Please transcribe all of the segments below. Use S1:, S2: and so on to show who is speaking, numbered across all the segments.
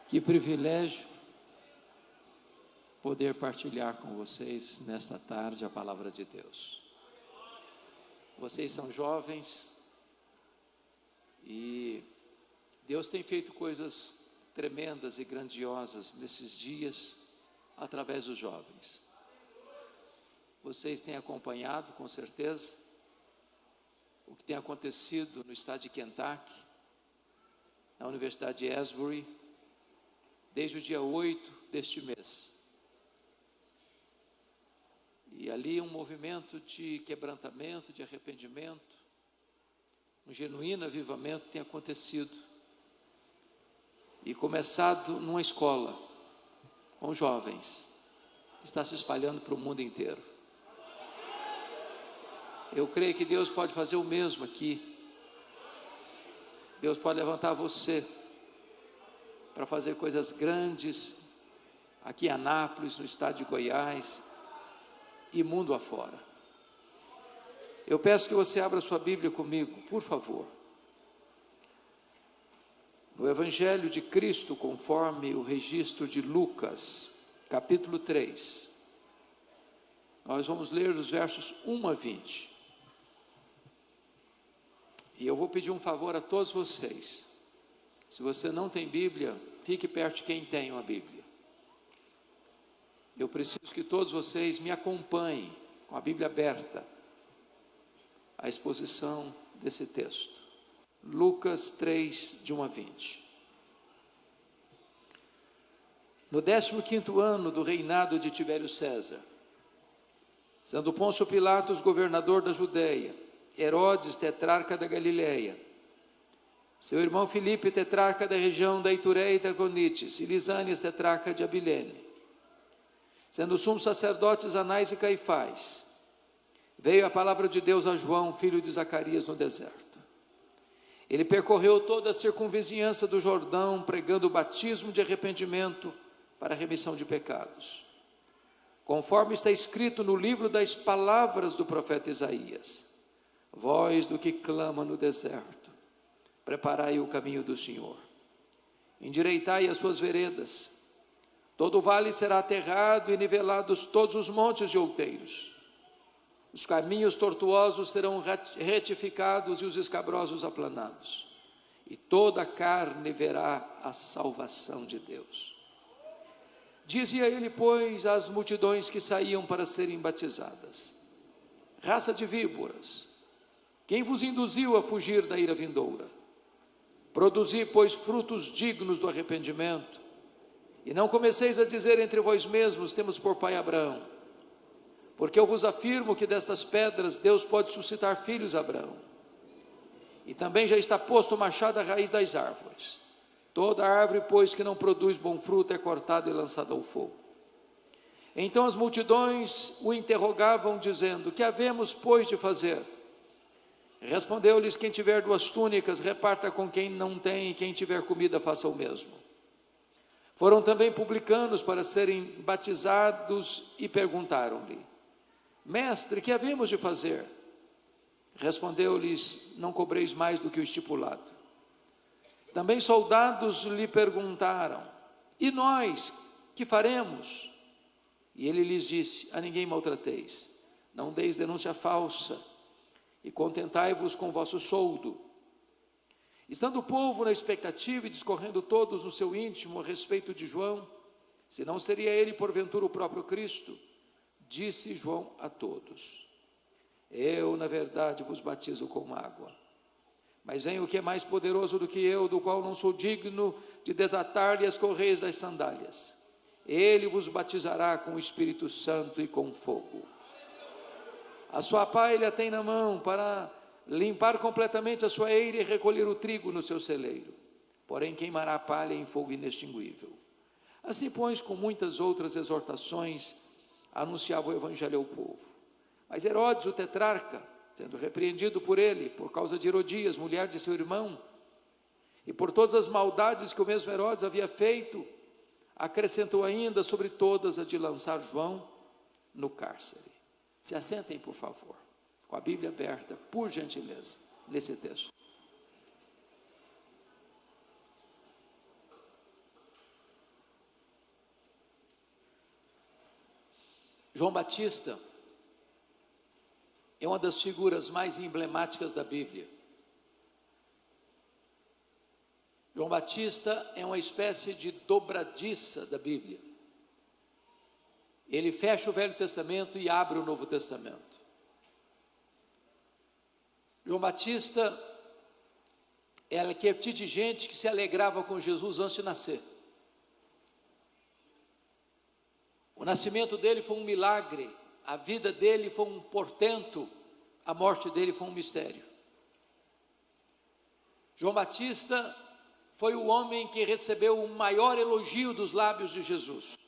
S1: Que privilégio poder partilhar com vocês nesta tarde a palavra de Deus. Vocês são jovens e Deus tem feito coisas tremendas e grandiosas nesses dias através dos jovens. Vocês têm acompanhado com certeza o que tem acontecido no estado de Kentucky, na Universidade de Asbury, desde o dia 8 deste mês. E ali um movimento de quebrantamento, de arrependimento, um genuíno avivamento tem acontecido. E começado numa escola, com jovens, que está se espalhando para o mundo inteiro. Eu creio que Deus pode fazer o mesmo aqui. Deus pode levantar você para fazer coisas grandes aqui em Anápolis, no estado de Goiás e mundo afora. Eu peço que você abra sua Bíblia comigo, por favor. No Evangelho de Cristo, conforme o registro de Lucas, capítulo 3. Nós vamos ler os versos 1 a 20. E eu vou pedir um favor a todos vocês. Se você não tem Bíblia, fique perto de quem tem uma Bíblia. Eu preciso que todos vocês me acompanhem com a Bíblia aberta à exposição desse texto. Lucas 3, de 1 a 20. No 15º ano do reinado de Tibério César, sendo Pôncio Pilatos governador da Judeia, Herodes tetrarca da Galileia, seu irmão Filipe tetrarca da região da Itureia e Traconites, e Lisânias tetrarca de Abilene, sendo sumos sacerdotes Anás e Caifás, veio a palavra de Deus a João, filho de Zacarias, no deserto. Ele percorreu toda a circunvizinhança do Jordão, pregando o batismo de arrependimento para a remissão de pecados, conforme está escrito no livro das palavras do profeta Isaías: voz do que clama no deserto, preparai o caminho do Senhor, endireitai as suas veredas, todo o vale será aterrado e nivelados todos os montes e outeiros, os caminhos tortuosos serão retificados e os escabrosos aplanados, e toda a carne verá a salvação de Deus. Dizia ele, pois, às multidões que saíam para serem batizadas: raça de víboras, quem vos induziu a fugir da ira vindoura? Produzi, pois, frutos dignos do arrependimento, e não comeceis a dizer entre vós mesmos: temos por pai Abraão. Porque eu vos afirmo que destas pedras Deus pode suscitar filhos a Abraão. E também já está posto o machado à raiz das árvores. Toda árvore, pois, que não produz bom fruto é cortada e lançada ao fogo. Então as multidões o interrogavam, dizendo: que havemos, pois, de fazer? Respondeu-lhes: quem tiver 2 túnicas, reparta com quem não tem, e quem tiver comida, faça o mesmo. Foram também publicanos para serem batizados e perguntaram-lhe: mestre, que havemos de fazer? Respondeu-lhes: não cobreis mais do que o estipulado. Também soldados lhe perguntaram: e nós, que faremos? E ele lhes disse: a ninguém maltrateis, não deis denúncia falsa, e contentai-vos com o vosso soldo. Estando o povo na expectativa e discorrendo todos no seu íntimo a respeito de João, se não seria ele porventura o próprio Cristo, disse João a todos: eu, na verdade, vos batizo com água, mas vem o que é mais poderoso do que eu, do qual não sou digno de desatar-lhe as correias das sandálias. Ele vos batizará com o Espírito Santo e com fogo. A sua pá ele a tem na mão para limpar completamente a sua eira e recolher o trigo no seu celeiro, porém queimará a palha em fogo inextinguível. Assim, pois, com muitas outras exortações, anunciava o evangelho ao povo. Mas Herodes, o tetrarca, sendo repreendido por ele, por causa de Herodias, mulher de seu irmão, e por todas as maldades que o mesmo Herodes havia feito, acrescentou ainda sobre todas a de lançar João no cárcere. Se assentem, por favor, com a Bíblia aberta, por gentileza, nesse texto. João Batista é uma das figuras mais emblemáticas da Bíblia. João Batista é uma espécie de dobradiça da Bíblia. Ele fecha o Velho Testamento e abre o Novo Testamento. João Batista é aquele tipo de gente que se alegrava com Jesus antes de nascer. O nascimento dele foi um milagre, a vida dele foi um portento, a morte dele foi um mistério. João Batista foi o homem que recebeu o maior elogio dos lábios de Jesus.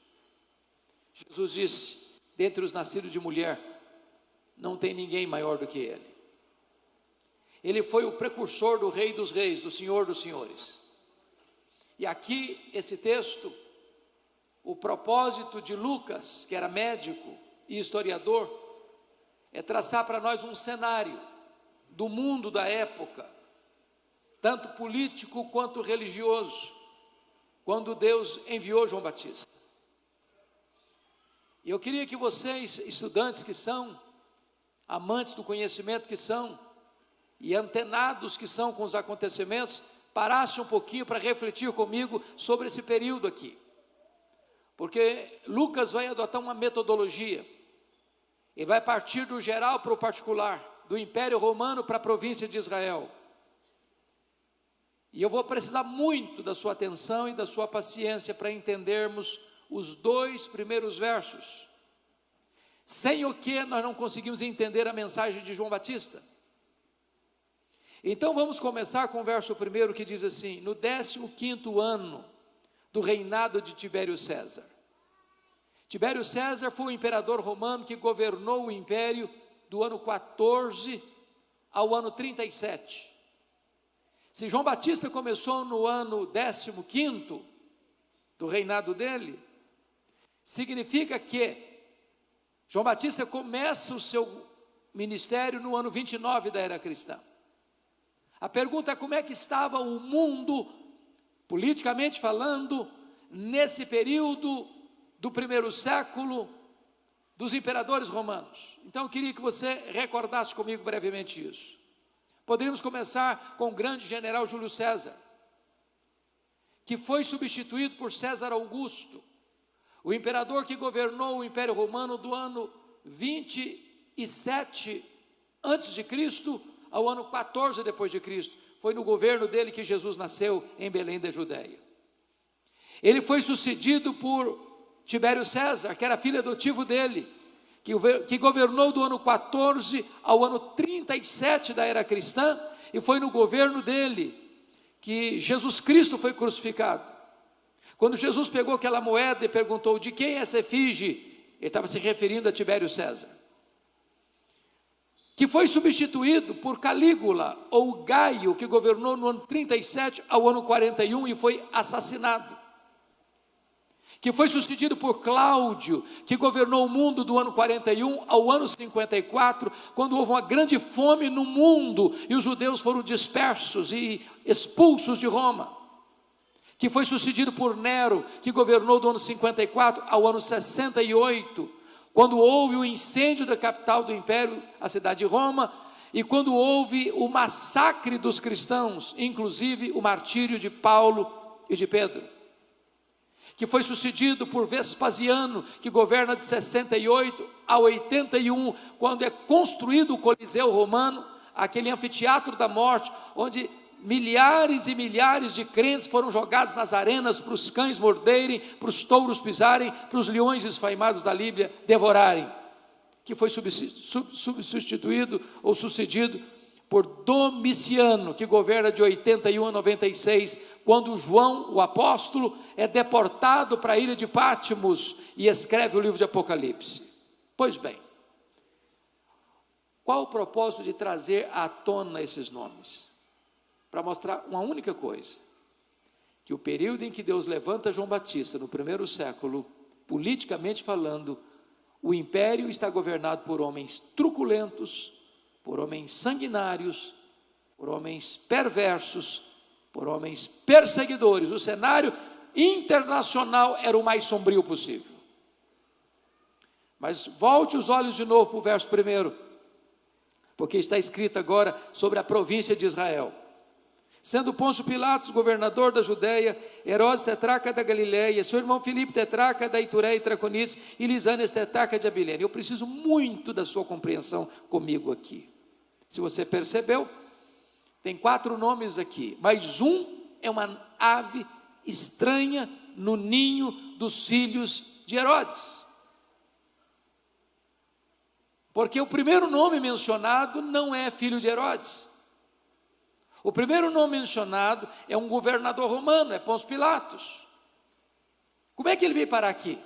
S1: Jesus disse: dentre os nascidos de mulher, não tem ninguém maior do que ele. Ele foi o precursor do Rei dos Reis, do Senhor dos Senhores. E aqui, esse texto, o propósito de Lucas, que era médico e historiador, é traçar para nós um cenário do mundo da época, tanto político quanto religioso, quando Deus enviou João Batista. E eu queria que vocês, estudantes que são, amantes do conhecimento que são, e antenados que são com os acontecimentos, parassem um pouquinho para refletir comigo sobre esse período aqui. Porque Lucas vai adotar uma metodologia, ele vai partir do geral para o particular, do Império Romano para a província de Israel. E eu vou precisar muito da sua atenção e da sua paciência para entendermos os 2 primeiros versos, sem o que nós não conseguimos entender a mensagem de João Batista. Então vamos começar com o verso 1 que diz assim: no 15º ano do reinado de Tibério César. Tibério César foi o imperador romano que governou o império do ano 14 ao ano 37. Se João Batista começou no ano 15º do reinado dele, significa que João Batista começa o seu ministério no ano 29 da era cristã. A pergunta é: como é que estava o mundo, politicamente falando, nesse período do primeiro século dos imperadores romanos? Então eu queria que você recordasse comigo brevemente isso. Poderíamos começar com o grande general Júlio César, que foi substituído por César Augusto, o imperador que governou o Império Romano do ano 27 antes de Cristo ao ano 14 depois de Cristo. Foi no governo dele que Jesus nasceu em Belém da Judeia. Ele foi sucedido por Tibério César, que era filho adotivo dele, que governou do ano 14 ao ano 37 da era cristã, e foi no governo dele que Jesus Cristo foi crucificado. Quando Jesus pegou aquela moeda e perguntou: de quem é essa efígie? Ele estava se referindo a Tibério César, que foi substituído por Calígula, ou Gaio, que governou no ano 37 ao ano 41 e foi assassinado, que foi sucedido por Cláudio, que governou o mundo do ano 41 ao ano 54, quando houve uma grande fome no mundo e os judeus foram dispersos e expulsos de Roma, que foi sucedido por Nero, que governou do ano 54 ao ano 68, quando houve o incêndio da capital do império, a cidade de Roma, e quando houve o massacre dos cristãos, inclusive o martírio de Paulo e de Pedro, que foi sucedido por Vespasiano, que governa de 68 a 81, quando é construído o Coliseu Romano, aquele anfiteatro da morte, onde milhares e milhares de crentes foram jogados nas arenas para os cães morderem, para os touros pisarem, para os leões esfaimados da Líbia devorarem, que foi substituído ou sucedido por Domiciano, que governa de 81 a 96, quando João, o apóstolo, é deportado para a ilha de Patmos e escreve o livro de Apocalipse. Pois bem, qual o propósito de trazer à tona esses nomes? Para mostrar uma única coisa: que o período em que Deus levanta João Batista, no primeiro século, politicamente falando, o império está governado por homens truculentos, por homens sanguinários, por homens perversos, por homens perseguidores. O cenário internacional era o mais sombrio possível. Mas volte os olhos de novo para o verso 1, porque está escrito agora sobre a província de Israel. Sendo Pôncio Pilatos governador da Judéia, Herodes tetrarca da Galileia, seu irmão Filipe tetrarca da Itureia e Traconites, e Lisânias tetrarca de Abilene. Eu preciso muito da sua compreensão comigo aqui. Se você percebeu, tem 4 nomes aqui, mas um é uma ave estranha no ninho dos filhos de Herodes. Porque o primeiro nome mencionado não é filho de Herodes. O primeiro nome mencionado é um governador romano, é Pôncio Pilatos. Como é que ele veio parar aqui?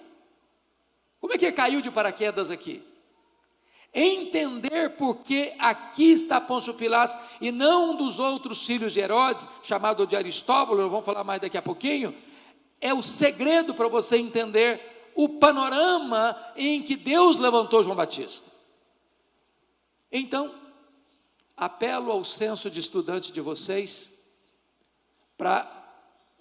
S1: Como é que ele caiu de paraquedas aqui? Entender por que aqui está Pôncio Pilatos e não um dos outros filhos de Herodes, chamado de Aristóbulo, vamos falar mais daqui a pouquinho, é o segredo para você entender o panorama em que Deus levantou João Batista. Então, apelo ao senso de estudante de vocês para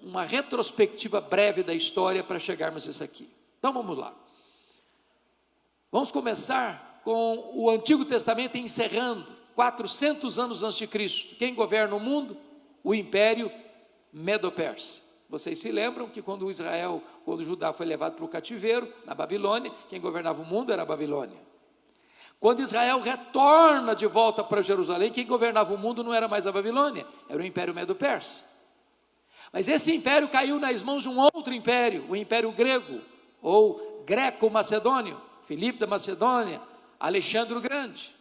S1: uma retrospectiva breve da história para chegarmos a isso aqui. Então vamos lá. Vamos começar com o Antigo Testamento encerrando 400 anos antes de Cristo. Quem governa o mundo? O Império Medo-Persa. Vocês se lembram que quando o Judá foi levado para o cativeiro, na Babilônia, quem governava o mundo era a Babilônia. Quando Israel retorna de volta para Jerusalém, quem governava o mundo não era mais a Babilônia, era o Império Medo-Persa. Mas esse império caiu nas mãos de um outro império, o Império Grego, ou Greco-Macedônio, Filipe da Macedônia, Alexandre o Grande,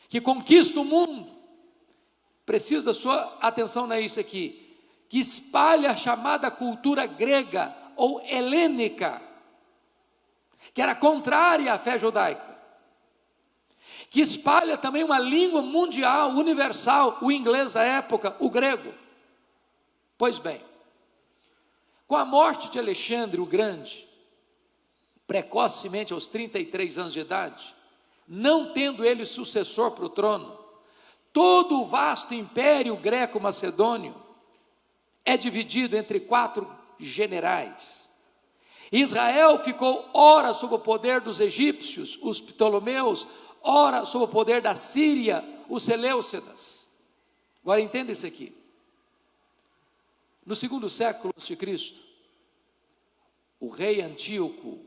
S1: que conquista o mundo. Preciso da sua atenção nisso aqui, que espalha a chamada cultura grega, ou helênica, que era contrária à fé judaica, que espalha também uma língua mundial, universal, o inglês da época, o grego. Pois bem, com a morte de Alexandre o Grande, precocemente aos 33 anos de idade, não tendo ele sucessor para o trono, todo o vasto império greco-macedônio é dividido entre 4 generais. Israel ficou ora sob o poder dos egípcios, os Ptolomeus, ora sob o poder da Síria, os Seleucidas. Agora entenda isso aqui. No 2º século a.C., o rei Antíoco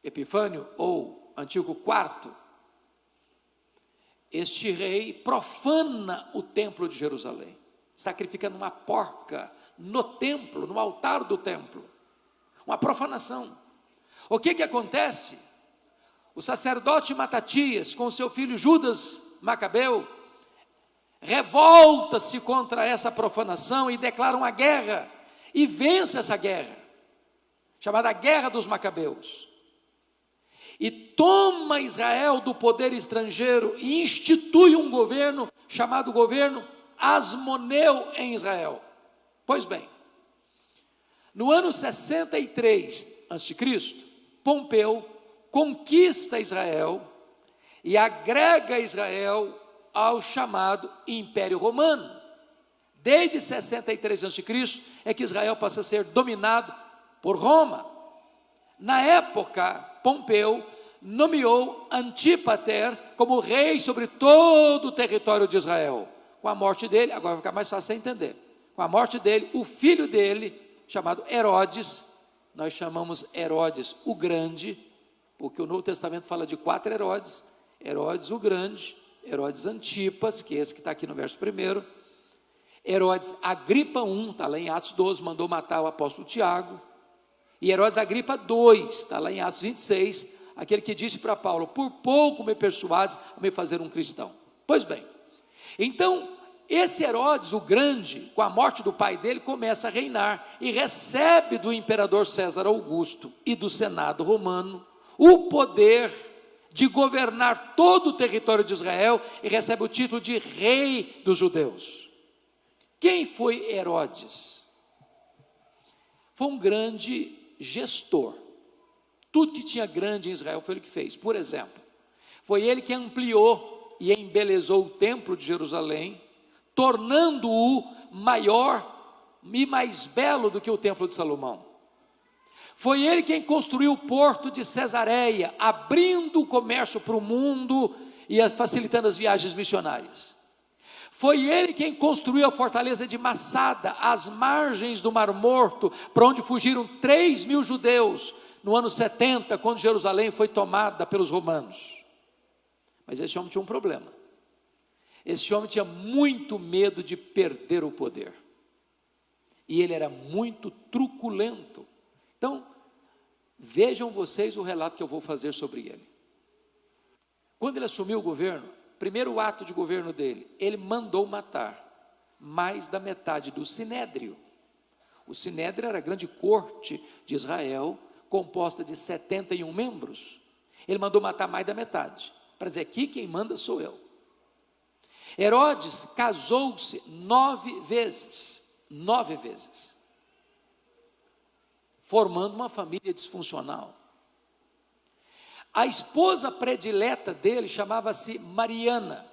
S1: Epifânio, ou Antíoco IV, este rei profana o templo de Jerusalém, sacrificando uma porca no templo, no altar do templo, uma profanação. O que acontece? O sacerdote Matatias, com seu filho Judas Macabeu, revolta-se contra essa profanação e declara uma guerra, e vence essa guerra, chamada Guerra dos Macabeus, e toma Israel do poder estrangeiro e institui um governo chamado governo Asmoneu em Israel. Pois bem, no ano 63 a.C., Pompeu conquista Israel e agrega Israel ao chamado Império Romano. Desde 63 a.C. é que Israel passa a ser dominado por Roma. Na época, Pompeu nomeou Antípater como rei sobre todo o território de Israel. Com a morte dele, agora vai ficar mais fácil de entender, com a morte dele, o filho dele, chamado Herodes, nós chamamos Herodes o Grande, porque o Novo Testamento fala de 4 Herodes: Herodes o Grande, Herodes Antipas, que é esse que está aqui no verso 1, Herodes Agripa I, está lá em Atos 12, mandou matar o apóstolo Tiago, e Herodes Agripa II, está lá em Atos 26, aquele que disse para Paulo: por pouco me persuades a me fazer um cristão. Pois bem, então esse Herodes o Grande, com a morte do pai dele, começa a reinar e recebe do imperador César Augusto e do Senado romano o poder de governar todo o território de Israel, e recebe o título de rei dos judeus. Quem foi Herodes? Foi um grande gestor. Tudo que tinha grande em Israel foi ele que fez. Por exemplo, foi ele que ampliou e embelezou o templo de Jerusalém, tornando-o maior e mais belo do que o templo de Salomão. Foi ele quem construiu o porto de Cesareia, abrindo o comércio para o mundo e facilitando as viagens missionárias. Foi ele quem construiu a fortaleza de Massada, às margens do Mar Morto, para onde fugiram 3.000 judeus, no ano 70, quando Jerusalém foi tomada pelos romanos. Mas esse homem tinha um problema. Esse homem tinha muito medo de perder o poder. E ele era muito truculento. Então, vejam vocês o relato que eu vou fazer sobre ele. Quando ele assumiu o governo, primeiro ato de governo dele, ele mandou matar mais da metade do Sinédrio. O Sinédrio era a grande corte de Israel, composta de 71 membros. Ele mandou matar mais da metade, para dizer: aqui quem manda sou eu. Herodes casou-se 9 vezes, formando uma família disfuncional. A esposa predileta dele chamava-se Mariana,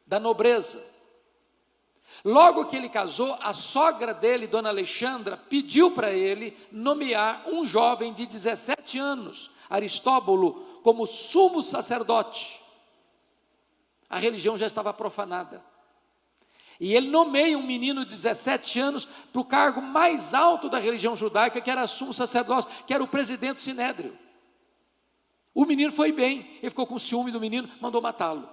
S1: da nobreza. Logo que ele casou, a sogra dele, Dona Alexandra, pediu para ele nomear um jovem de 17 anos, Aristóbulo, como sumo sacerdote. A religião já estava profanada. E ele nomeia um menino de 17 anos para o cargo mais alto da religião judaica, que era sumo sacerdote, que era o presidente do Sinédrio. O menino foi bem, ele ficou com ciúme do menino, mandou matá-lo.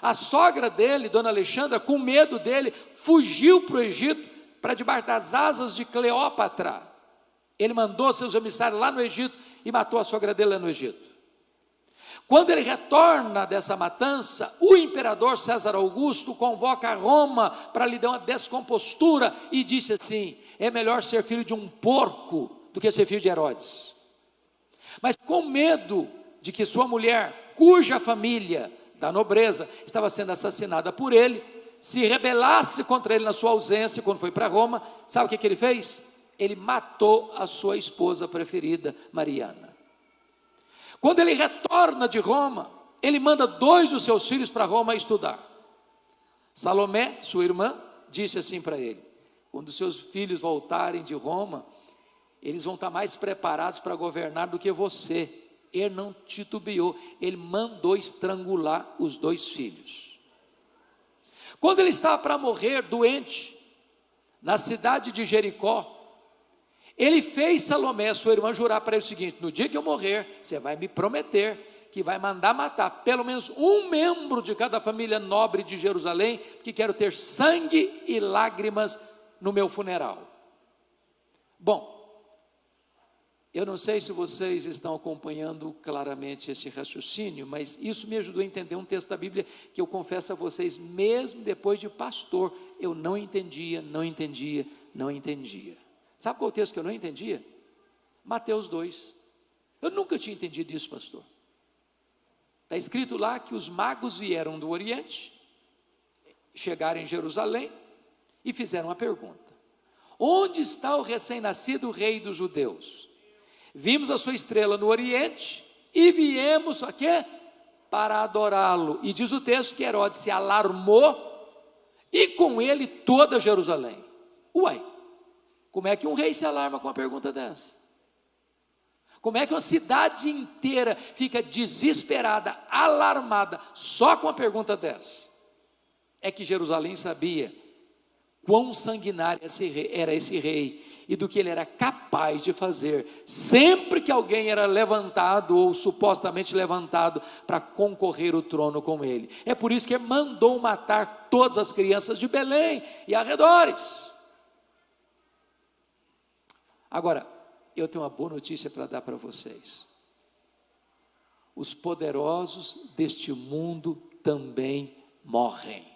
S1: A sogra dele, Dona Alexandra, com medo dele, fugiu para o Egito, para debaixo das asas de Cleópatra. Ele mandou seus emissários lá no Egito e matou a sogra dele lá no Egito. Quando ele retorna dessa matança, o imperador César Augusto convoca Roma para lhe dar uma descompostura e disse assim: é melhor ser filho de um porco do que ser filho de Herodes. Mas com medo de que sua mulher, cuja família da nobreza estava sendo assassinada por ele, se rebelasse contra ele na sua ausência, quando foi para Roma, sabe o que ele fez? Ele matou a sua esposa preferida, Mariana. Quando ele retorna de Roma, ele manda 2 dos seus filhos para Roma estudar. Salomé, sua irmã, disse assim para ele: quando seus filhos voltarem de Roma, eles vão estar mais preparados para governar do que você. Ele não titubeou, ele mandou estrangular os 2 filhos. Quando ele estava para morrer doente, na cidade de Jericó, ele fez Salomé, sua irmã, jurar para ele o seguinte: no dia que eu morrer, você vai me prometer que vai mandar matar pelo menos um membro de cada família nobre de Jerusalém, porque quero ter sangue e lágrimas no meu funeral. Bom, eu não sei se vocês estão acompanhando claramente esse raciocínio, mas isso me ajudou a entender um texto da Bíblia que eu confesso a vocês, mesmo depois de pastor, eu não entendia. Sabe qual é o texto que eu não entendia? Mateus 2. Eu nunca tinha entendido isso, pastor. Está escrito lá que os magos vieram do Oriente, chegaram em Jerusalém e fizeram uma pergunta: onde está o recém-nascido rei dos judeus? Vimos a sua estrela no Oriente e viemos a quê? Para adorá-lo. E diz o texto que Herodes se alarmou e com ele toda Jerusalém. Uai, como é que um rei se alarma com uma pergunta dessa? Como é que uma cidade inteira fica desesperada, alarmada, só com uma pergunta dessa? É que Jerusalém sabia quão sanguinário era esse rei e do que ele era capaz de fazer sempre que alguém era levantado ou supostamente levantado para concorrer o trono com ele. É por isso que ele mandou matar todas as crianças de Belém e arredores. Agora, eu tenho uma boa notícia para dar para vocês. Os poderosos deste mundo também morrem.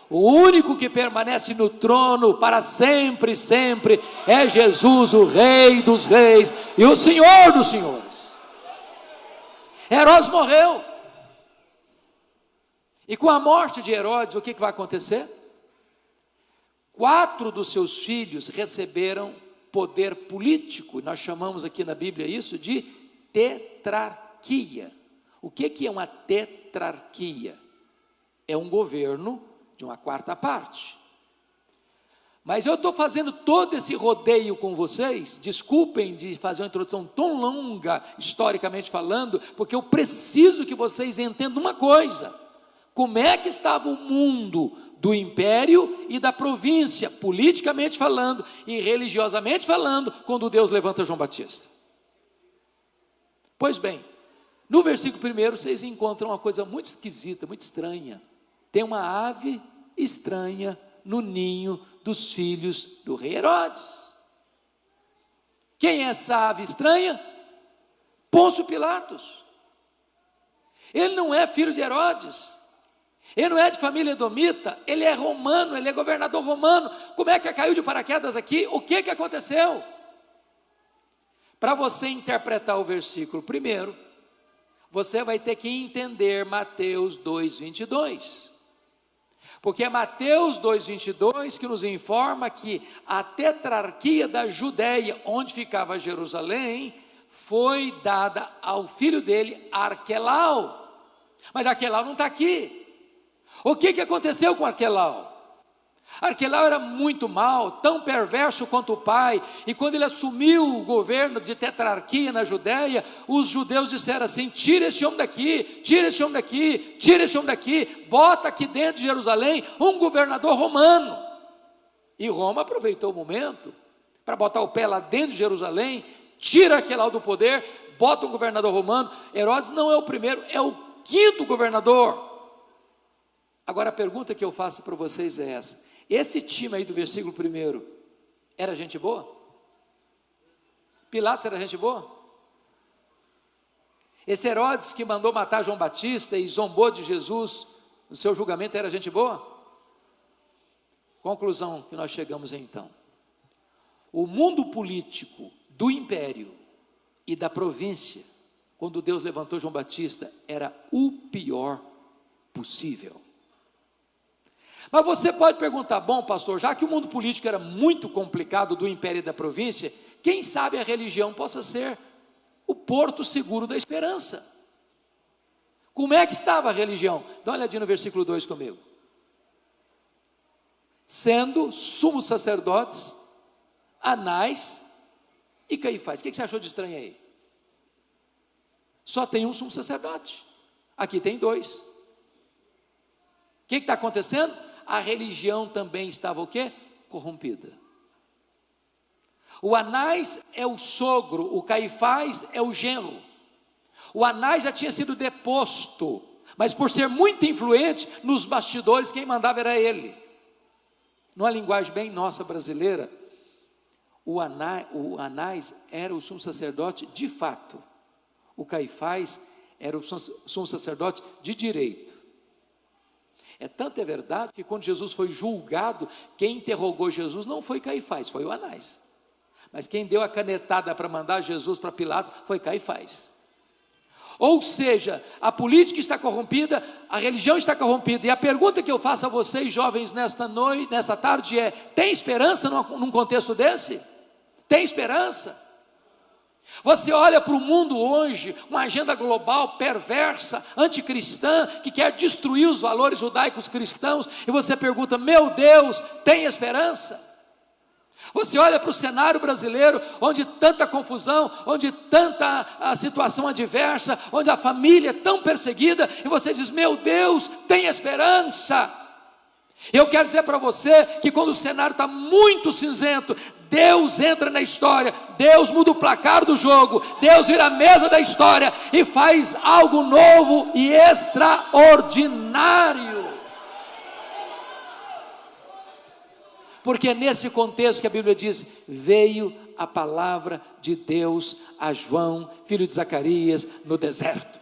S1: O único que permanece no trono para sempre, sempre, é Jesus, o Rei dos Reis e o Senhor dos Senhores. Herodes morreu. E com a morte de Herodes, o que vai acontecer? 4 dos seus filhos receberam poder político. Nós chamamos aqui na Bíblia isso de tetrarquia. O que é uma tetrarquia? É um governo de uma 4ª parte. Mas eu estou fazendo todo esse rodeio com vocês, desculpem de fazer uma introdução tão longa, historicamente falando, porque eu preciso que vocês entendam uma coisa: como é que estava o mundo do império e da província, politicamente falando e religiosamente falando, quando Deus levanta João Batista. Pois bem, no versículo 1 vocês encontram uma coisa muito esquisita, muito estranha. Tem uma ave estranha no ninho dos filhos do rei Herodes. Quem é essa ave estranha? Pôncio Pilatos. Ele não é filho de Herodes, ele não é de família edomita, ele é romano, ele é governador romano. Como é que caiu de paraquedas aqui? O que aconteceu? Para você interpretar o versículo primeiro, você vai ter que entender Mateus 2:22. Porque é Mateus 2:22 que nos informa que a tetrarquia da Judéia, onde ficava Jerusalém, foi dada ao filho dele, Arquelau. Mas Arquelau não está aqui. O que aconteceu com Arquelau? Arquelau era muito mau, tão perverso quanto o pai, e quando ele assumiu o governo de tetrarquia na Judéia, os judeus disseram assim: tira esse homem daqui, tira esse homem daqui, tira esse homem daqui, bota aqui dentro de Jerusalém um governador romano. E Roma aproveitou o momento para botar o pé lá dentro de Jerusalém, tira Arquelau do poder, bota um governador romano. Herodes não é o primeiro, é o quinto governador. Agora a pergunta que eu faço para vocês é essa: esse time aí do versículo 1 era gente boa? Pilatos era gente boa? Esse Herodes que mandou matar João Batista e zombou de Jesus no seu julgamento era gente boa? Conclusão que nós chegamos então: o mundo político do império e da província, quando Deus levantou João Batista, era o pior possível. Mas você pode perguntar: bom, pastor, já que o mundo político era muito complicado do império e da província, quem sabe a religião possa ser o porto seguro da esperança? Como é que estava a religião? Dá uma olhadinha no versículo 2 comigo. Sendo sumos sacerdotes Anás e Caifás. O que você achou de estranho aí? Só tem um sumo sacerdote, aqui tem dois. O que está acontecendo? A religião também estava o quê? Corrompida. O Anás é o sogro, o Caifás é o genro. O Anás já tinha sido deposto, mas por ser muito influente nos bastidores, quem mandava era ele. Numa linguagem bem nossa brasileira, o Anás era o sumo sacerdote de fato, o Caifás era o sumo sacerdote de direito. É tanto é verdade que quando Jesus foi julgado, quem interrogou Jesus não foi Caifás, foi o Anás. Mas quem deu a canetada para mandar Jesus para Pilatos foi Caifás. Ou seja, a política está corrompida, a religião está corrompida. E a pergunta que eu faço a vocês, jovens, nesta tarde é: tem esperança num contexto desse? Tem esperança? Você olha para o mundo hoje, uma agenda global perversa, anticristã, que quer destruir os valores judaicos cristãos, e você pergunta: meu Deus, tem esperança? Você olha para o cenário brasileiro, onde tanta confusão, onde tanta situação adversa, onde a família é tão perseguida, e você diz: meu Deus, tem esperança? Eu quero dizer para você que quando o cenário está muito cinzento, Deus entra na história, Deus muda o placar do jogo, Deus vira a mesa da história e faz algo novo e extraordinário. Porque é nesse contexto que a Bíblia diz: veio a palavra de Deus a João, filho de Zacarias, no deserto.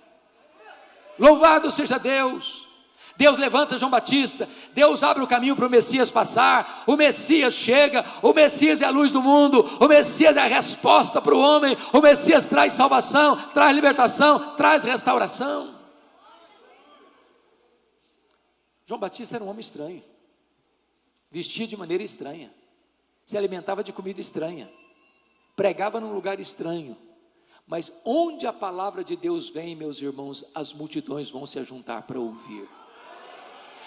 S1: Louvado seja Deus! Deus levanta João Batista, Deus abre o caminho para o Messias passar, o Messias chega, o Messias é a luz do mundo, o Messias é a resposta para o homem, o Messias traz salvação, traz libertação, traz restauração. João Batista era um homem estranho, vestia de maneira estranha, se alimentava de comida estranha, pregava num lugar estranho, mas onde a palavra de Deus vem, meus irmãos, as multidões vão se ajuntar para ouvir.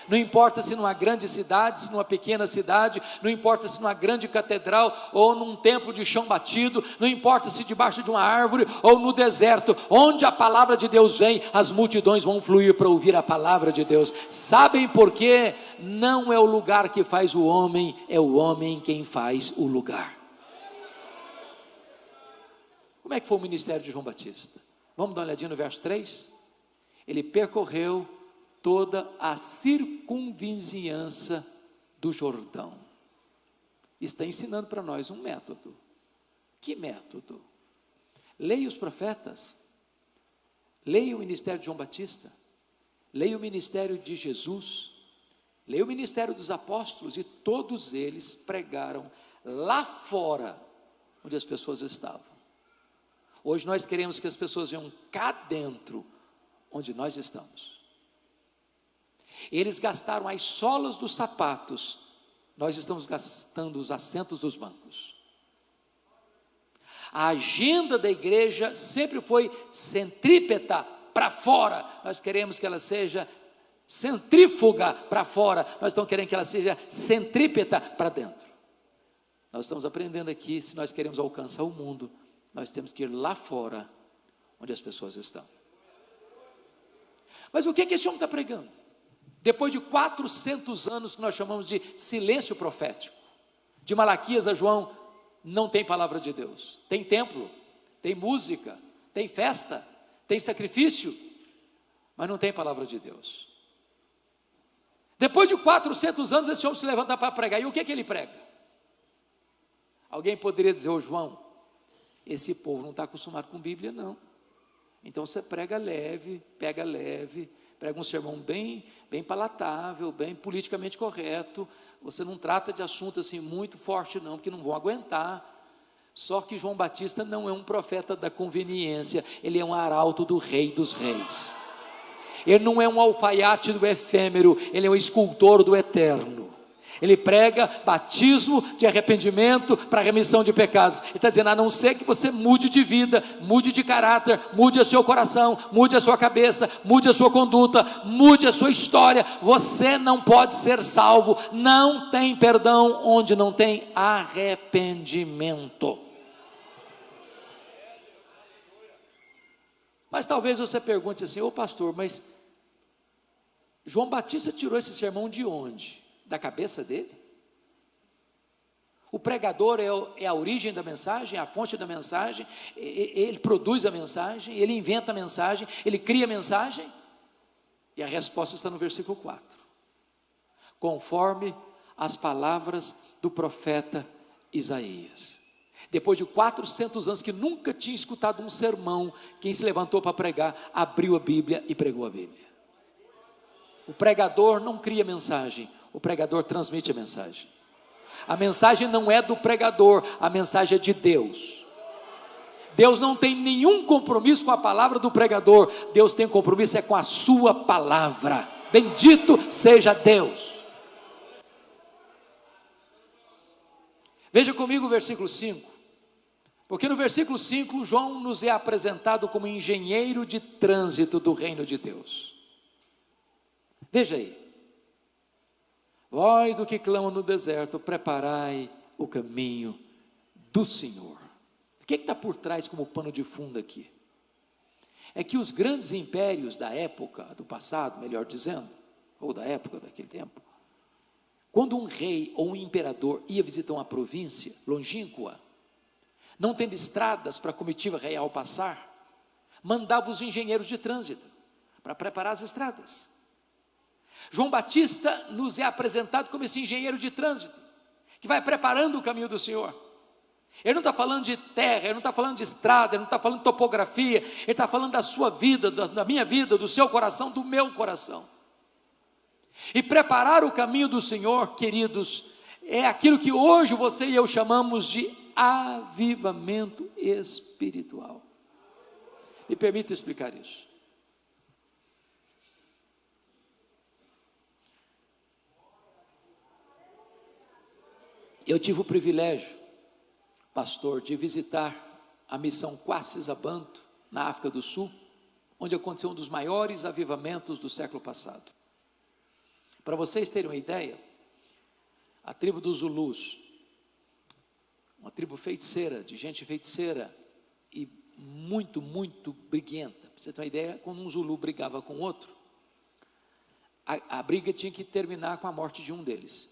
S1: Não importa se numa grande cidade, se numa pequena cidade, não importa se numa grande catedral ou num templo de chão batido, não importa se debaixo de uma árvore ou no deserto, onde a palavra de Deus vem, as multidões vão fluir para ouvir a palavra de Deus. Sabem por quê? Não é o lugar que faz o homem, é o homem quem faz o lugar. Como é que foi o ministério de João Batista? Vamos dar uma olhadinha no verso 3? Ele percorreu toda a circunvizinhança do Jordão. Está ensinando para nós um método. Que método? Leia os profetas, leia o ministério de João Batista, leia o ministério de Jesus, leia o ministério dos apóstolos, e todos eles pregaram lá fora, onde as pessoas estavam. Hoje nós queremos que as pessoas venham cá dentro, onde nós estamos. Eles gastaram as solas dos sapatos, nós estamos gastando os assentos dos bancos. A agenda da igreja sempre foi centrípeta para fora, nós queremos que ela seja centrífuga para fora, nós estamos querendo que ela seja centrípeta para dentro. Nós estamos aprendendo aqui, se nós queremos alcançar o mundo, nós temos que ir lá fora, onde as pessoas estão. Mas o que esse homem está pregando? Depois de 400 anos que nós chamamos de silêncio profético, de Malaquias a João, não tem palavra de Deus. Tem templo, tem música, tem festa, tem sacrifício, mas não tem palavra de Deus. Depois de 400 anos, esse homem se levanta para pregar. E o que ele prega? Alguém poderia dizer: ô João, esse povo não está acostumado com Bíblia, não. Então você prega leve, prega um sermão bem palatável, bem politicamente correto. Você não trata de assunto assim muito forte, não, porque não vão aguentar. Só que João Batista não é um profeta da conveniência, ele é um arauto do Rei dos Reis. Ele não é um alfaiate do efêmero, ele é um escultor do eterno. Ele prega batismo de arrependimento para remissão de pecados. Ele está dizendo: a não ser que você mude de vida, mude de caráter, mude o seu coração, mude a sua cabeça, mude a sua conduta, mude a sua história, você não pode ser salvo. Não tem perdão onde não tem arrependimento. Mas talvez você pergunte assim: ô pastor, mas João Batista tirou esse sermão de onde? Da cabeça dele? O pregador é a origem da mensagem, é a fonte da mensagem, ele produz a mensagem, ele inventa a mensagem, ele cria a mensagem? E a resposta está no versículo 4. Conforme as palavras do profeta Isaías. Depois de 400 anos que nunca tinha escutado um sermão, quem se levantou para pregar, abriu a Bíblia e pregou a Bíblia. O pregador não cria mensagem, o pregador transmite a mensagem. A mensagem não é do pregador, a mensagem é de Deus. Deus não tem nenhum compromisso com a palavra do pregador, Deus tem compromisso com a sua palavra. Bendito seja Deus. Veja comigo o versículo 5, porque no versículo 5, João nos é apresentado como engenheiro de trânsito do reino de Deus. Veja aí: vós do que clamam no deserto, preparai o caminho do Senhor. O que está por trás como pano de fundo aqui? É que os grandes impérios da época, do passado, melhor dizendo, ou da época daquele tempo, quando um rei ou um imperador ia visitar uma província longínqua, não tendo estradas para a comitiva real passar, mandava os engenheiros de trânsito para preparar as estradas. João Batista nos é apresentado como esse engenheiro de trânsito, que vai preparando o caminho do Senhor. Ele não está falando de terra, ele não está falando de estrada, ele não está falando de topografia, ele está falando da sua vida, da minha vida, do seu coração, do meu coração. E preparar o caminho do Senhor, queridos, é aquilo que hoje você e eu chamamos de avivamento espiritual. Me permita explicar isso. Eu tive o privilégio, pastor, de visitar a missão Quacis-Abantu, na África do Sul, onde aconteceu um dos maiores avivamentos do século passado. Para vocês terem uma ideia, a tribo dos Zulus, uma tribo feiticeira, de gente feiticeira e muito, muito briguenta. Para você ter uma ideia, quando um Zulu brigava com outro, a briga tinha que terminar com a morte de um deles.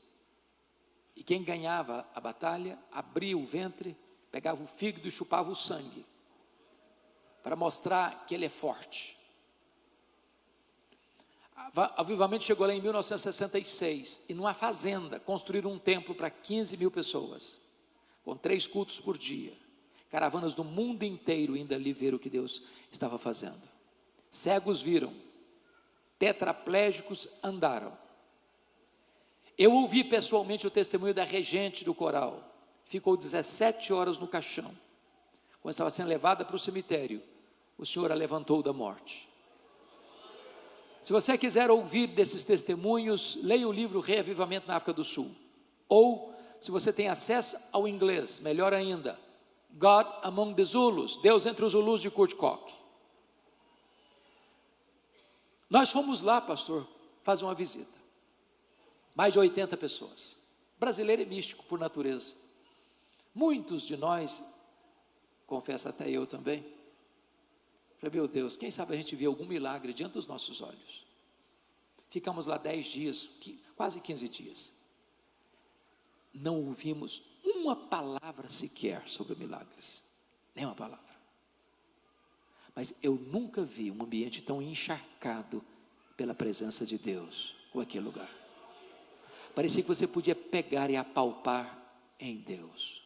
S1: E quem ganhava a batalha, abria o ventre, pegava o fígado e chupava o sangue, para mostrar que ele é forte. O avivamento chegou lá em 1966, e numa fazenda, construíram um templo para 15 mil pessoas, com 3 cultos por dia. Caravanas do mundo inteiro indo ali ver o que Deus estava fazendo. Cegos viram, tetraplégicos andaram. Eu ouvi pessoalmente o testemunho da regente do coral, ficou 17 horas no caixão. Quando estava sendo levada para o cemitério, o Senhor a levantou da morte. Se você quiser ouvir desses testemunhos, leia o livro Reavivamento na África do Sul. Ou, se você tem acesso ao inglês, melhor ainda, God Among the Zulus, Deus entre os Zulus, de Kurt Koch. Nós fomos lá, pastor, fazer uma visita. Mais de 80 pessoas. Brasileiro é místico por natureza. Muitos de nós, confesso até eu também, falei, meu Deus, quem sabe a gente vê algum milagre diante dos nossos olhos. Ficamos lá 10 dias, quase 15 dias. Não ouvimos uma palavra sequer sobre milagres. Nem uma palavra. Mas eu nunca vi um ambiente tão encharcado pela presença de Deus como aquele lugar. Parecia que você podia pegar e apalpar em Deus.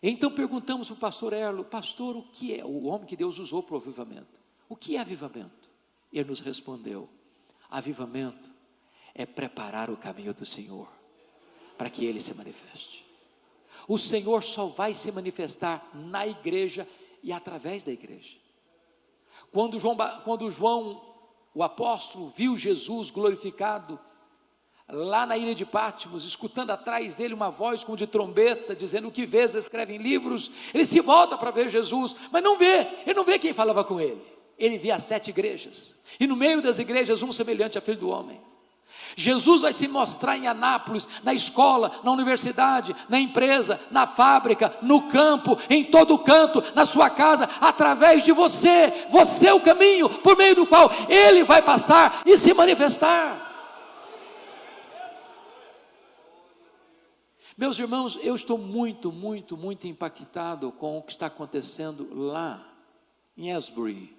S1: Então perguntamos para o pastor Erlo, pastor, o que é? O homem que Deus usou para o avivamento. O que é avivamento? Ele nos respondeu, avivamento é preparar o caminho do Senhor, para que Ele se manifeste. O Senhor só vai se manifestar na igreja e através da igreja. Quando João, o apóstolo, viu Jesus glorificado, lá na ilha de Patmos, escutando atrás dele uma voz como de trombeta, dizendo, o que vês, escreve em livros. Ele se volta para ver Jesus, mas ele não vê quem falava com ele. Ele via as 7 igrejas, e no meio das igrejas, um semelhante a Filho do Homem. Jesus vai se mostrar em Anápolis, na escola, na universidade, na empresa, na fábrica, no campo, em todo canto, na sua casa, através de você. Você é o caminho por meio do qual Ele vai passar e se manifestar. Meus irmãos, eu estou muito, muito, muito impactado com o que está acontecendo lá em Asbury,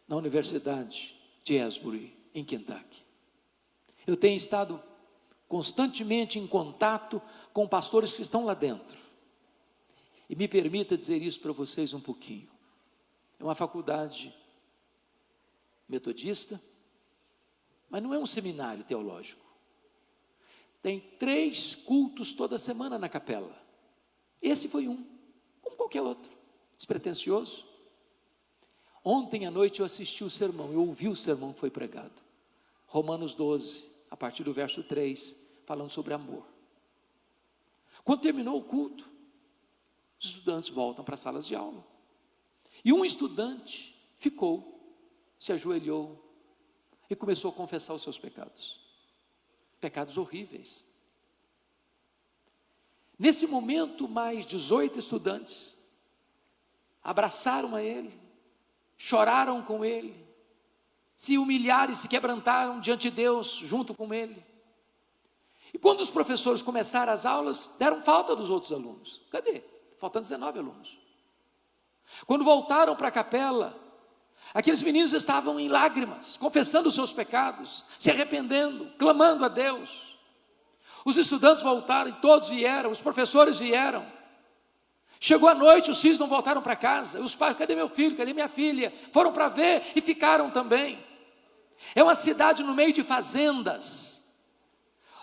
S1: na Universidade de Asbury, em Kentucky. Eu tenho estado constantemente em contato com pastores que estão lá dentro. E me permita dizer isso para vocês um pouquinho. É uma faculdade metodista, mas não é um seminário teológico. Tem 3 cultos toda semana na capela. Esse foi um, como qualquer outro, despretensioso. Ontem à noite eu assisti o sermão, eu ouvi o sermão que foi pregado. Romanos 12, a partir do verso 3, falando sobre amor. Quando terminou o culto, os estudantes voltam para as salas de aula. E um estudante ficou, se ajoelhou e começou a confessar os seus pecados. Pecados horríveis. Nesse momento, mais 18 estudantes abraçaram a ele, choraram com ele, se humilharam e se quebrantaram diante de Deus junto com ele. E quando os professores começaram as aulas, deram falta dos outros alunos. Cadê? Faltando 19 alunos. Quando voltaram para a capela, aqueles meninos estavam em lágrimas, confessando os seus pecados, se arrependendo, clamando a Deus. Os estudantes voltaram e todos vieram, os professores vieram. Chegou a noite, os filhos não voltaram para casa. Os pais, cadê meu filho, cadê minha filha? Foram para ver e ficaram também. É uma cidade no meio de fazendas.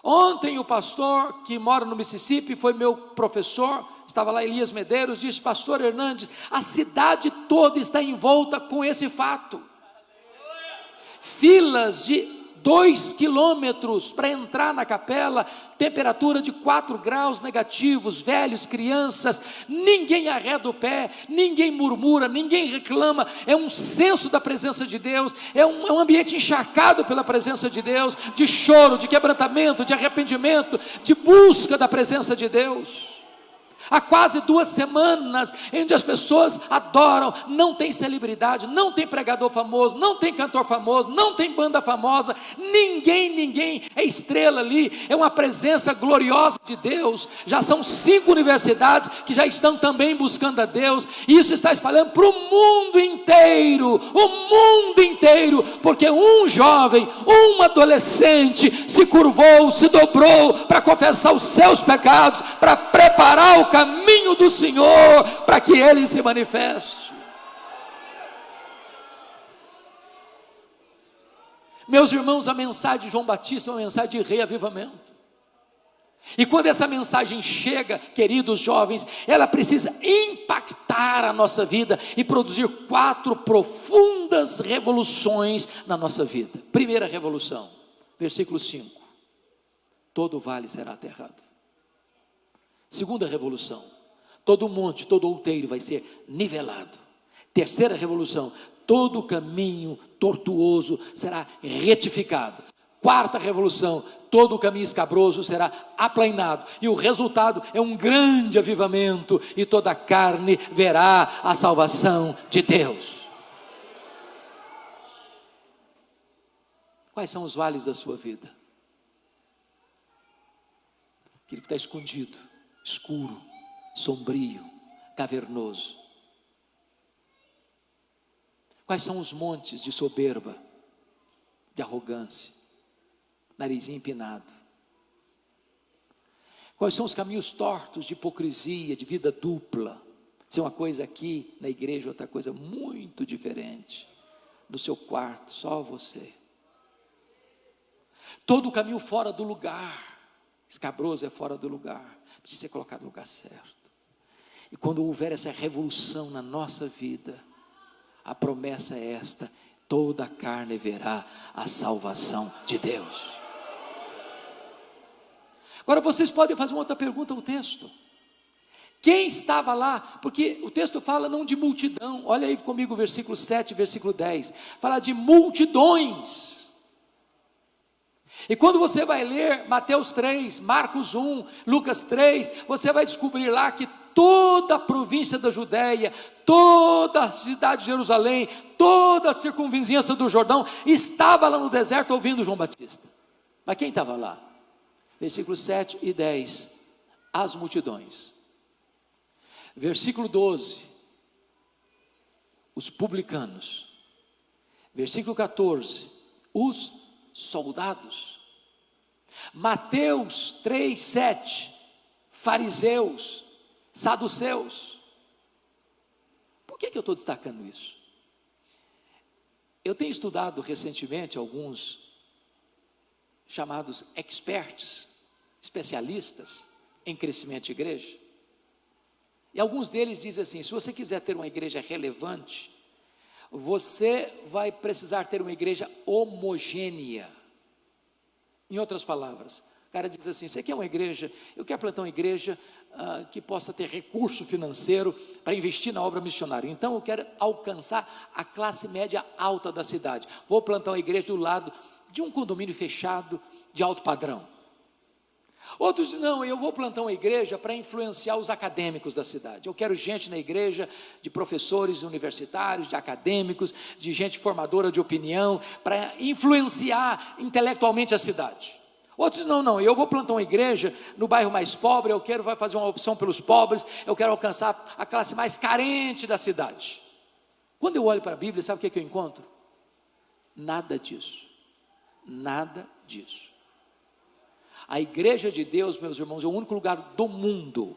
S1: Ontem o pastor que mora no Mississippi, foi meu professor, estava lá Elias Medeiros, disse, pastor Hernandes, a cidade toda está envolta com esse fato. Filas de 2 quilômetros para entrar na capela, temperatura de 4 graus negativos, velhos, crianças, ninguém arreda o pé, ninguém murmura, ninguém reclama, é um senso da presença de Deus, é um ambiente encharcado pela presença de Deus, de choro, de quebrantamento, de arrependimento, de busca da presença de Deus. Há quase 2 semanas, onde as pessoas adoram, não tem celebridade, não tem pregador famoso, não tem cantor famoso, não tem banda famosa, ninguém é estrela ali, é uma presença gloriosa de Deus. Já são 5 universidades que já estão também buscando a Deus, e isso está espalhando para o mundo inteiro, porque um jovem, um adolescente se curvou, se dobrou para confessar os seus pecados, para preparar o caminho do Senhor, para que Ele se manifeste. Meus irmãos, a mensagem de João Batista é uma mensagem de reavivamento. E quando essa mensagem chega, queridos jovens, ela precisa impactar a nossa vida e produzir 4 profundas revoluções na nossa vida. Primeira revolução, versículo 5: todo vale será aterrado. Segunda revolução, todo monte, todo outeiro vai ser nivelado. Terceira revolução, todo caminho tortuoso será retificado. Quarta revolução, todo caminho escabroso será aplainado. E o resultado é um grande avivamento, e toda a carne verá a salvação de Deus. Quais são os vales da sua vida? Aquele que está escondido, escuro, sombrio, cavernoso. Quais são os montes de soberba, de arrogância, narizinho empinado? Quais são os caminhos tortos de hipocrisia, de vida dupla? Ser uma coisa aqui na igreja, outra coisa muito diferente, no seu quarto, só você. Todo o caminho fora do lugar, escabroso é fora do lugar, precisa ser colocado no lugar certo. E quando houver essa revolução na nossa vida, a promessa é esta: toda a carne verá a salvação de Deus. Agora vocês podem fazer uma outra pergunta ao texto: quem estava lá? Porque o texto fala não de multidão, olha aí comigo o versículo 7, versículo 10, fala de multidões. E quando você vai ler Mateus 3, Marcos 1, Lucas 3, você vai descobrir lá que toda a província da Judéia, toda a cidade de Jerusalém, toda a circunvizinhança do Jordão estava lá no deserto ouvindo João Batista. Mas quem estava lá? Versículos 7 e 10, as multidões. Versículo 12, os publicanos. Versículo 14, os soldados. Mateus 3, 7, fariseus, saduceus. Por que eu estou destacando isso? Eu tenho estudado recentemente alguns chamados experts, especialistas em crescimento de igreja, e alguns deles dizem assim: se você quiser ter uma igreja relevante, você vai precisar ter uma igreja homogênea. Em outras palavras, o cara diz assim: você quer uma igreja? Eu quero plantar uma igreja que possa ter recurso financeiro para investir na obra missionária. Então eu quero alcançar a classe média alta da cidade. Vou plantar uma igreja do lado de um condomínio fechado de alto padrão. Outros dizem: não, eu vou plantar uma igreja para influenciar os acadêmicos da cidade. Eu quero gente na igreja de professores universitários, de acadêmicos, de gente formadora de opinião, para influenciar intelectualmente a cidade. Outros dizem: não, eu vou plantar uma igreja no bairro mais pobre, eu quero fazer uma opção pelos pobres, eu quero alcançar a classe mais carente da cidade. Quando eu olho para a Bíblia, sabe o que eu encontro? Nada disso. Nada disso. A igreja de Deus, meus irmãos, é o único lugar do mundo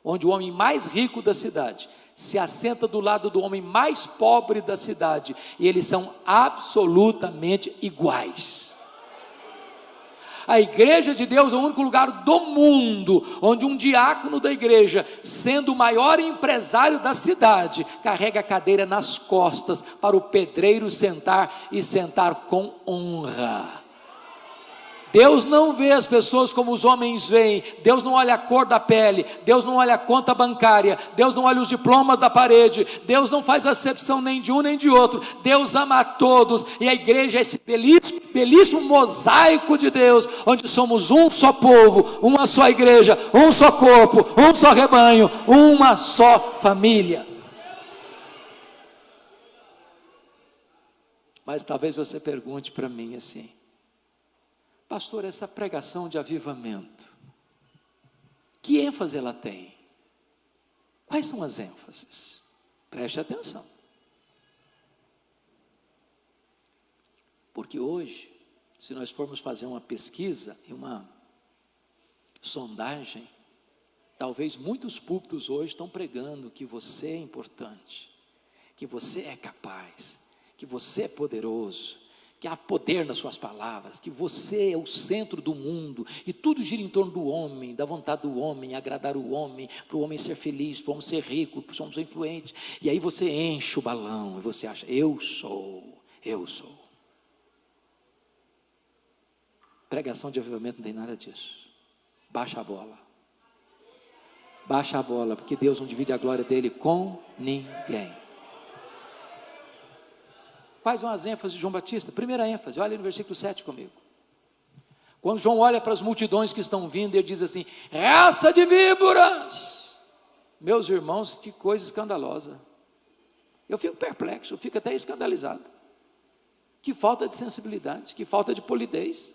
S1: onde o homem mais rico da cidade se assenta do lado do homem mais pobre da cidade, e eles são absolutamente iguais. A igreja de Deus é o único lugar do mundo onde um diácono da igreja, sendo o maior empresário da cidade, carrega a cadeira nas costas para o pedreiro sentar, e sentar com honra. Deus não vê as pessoas como os homens veem. Deus não olha a cor da pele, Deus não olha a conta bancária, Deus não olha os diplomas da parede, Deus não faz acepção nem de um nem de outro. Deus ama a todos, e a igreja é esse belíssimo mosaico de Deus, onde somos um só povo, uma só igreja, um só corpo, um só rebanho, uma só família. Mas talvez você pergunte para mim assim: pastor, essa pregação de avivamento, que ênfase ela tem? Quais são as ênfases? Preste atenção. Porque hoje, se nós formos fazer uma pesquisa e uma sondagem, talvez muitos púlpitos hoje estão pregando que você é importante, que você é capaz, que você é poderoso, que há poder nas suas palavras, que você é o centro do mundo, e tudo gira em torno do homem, da vontade do homem, agradar o homem, para o homem ser feliz, para o homem ser rico, para o homem ser influente, e aí você enche o balão, e você acha, eu sou. Pregação de avivamento não tem nada disso. Baixa a bola, porque Deus não divide a glória dele com ninguém. Quais são as ênfases de João Batista? Primeira ênfase, olha no versículo 7 comigo. Quando João olha para as multidões que estão vindo, ele diz assim: raça de víboras. Meus irmãos, que coisa escandalosa. Eu fico perplexo, eu fico até escandalizado. Que falta de sensibilidade, que falta de polidez.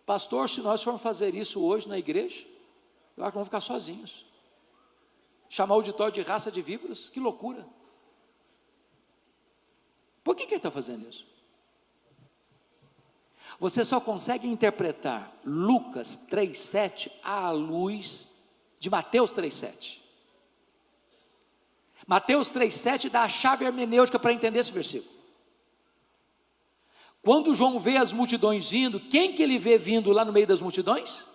S1: Pastor, se nós formos fazer isso hoje na igreja, eu acho que vamos ficar sozinhos. Chamar o auditório de raça de víboras, que loucura. Por que ele está fazendo isso? Você só consegue interpretar Lucas 3,7 à luz de Mateus 3,7. Mateus 3,7 dá a chave hermenêutica para entender esse versículo. Quando João vê as multidões vindo, quem que ele vê vindo lá no meio das multidões?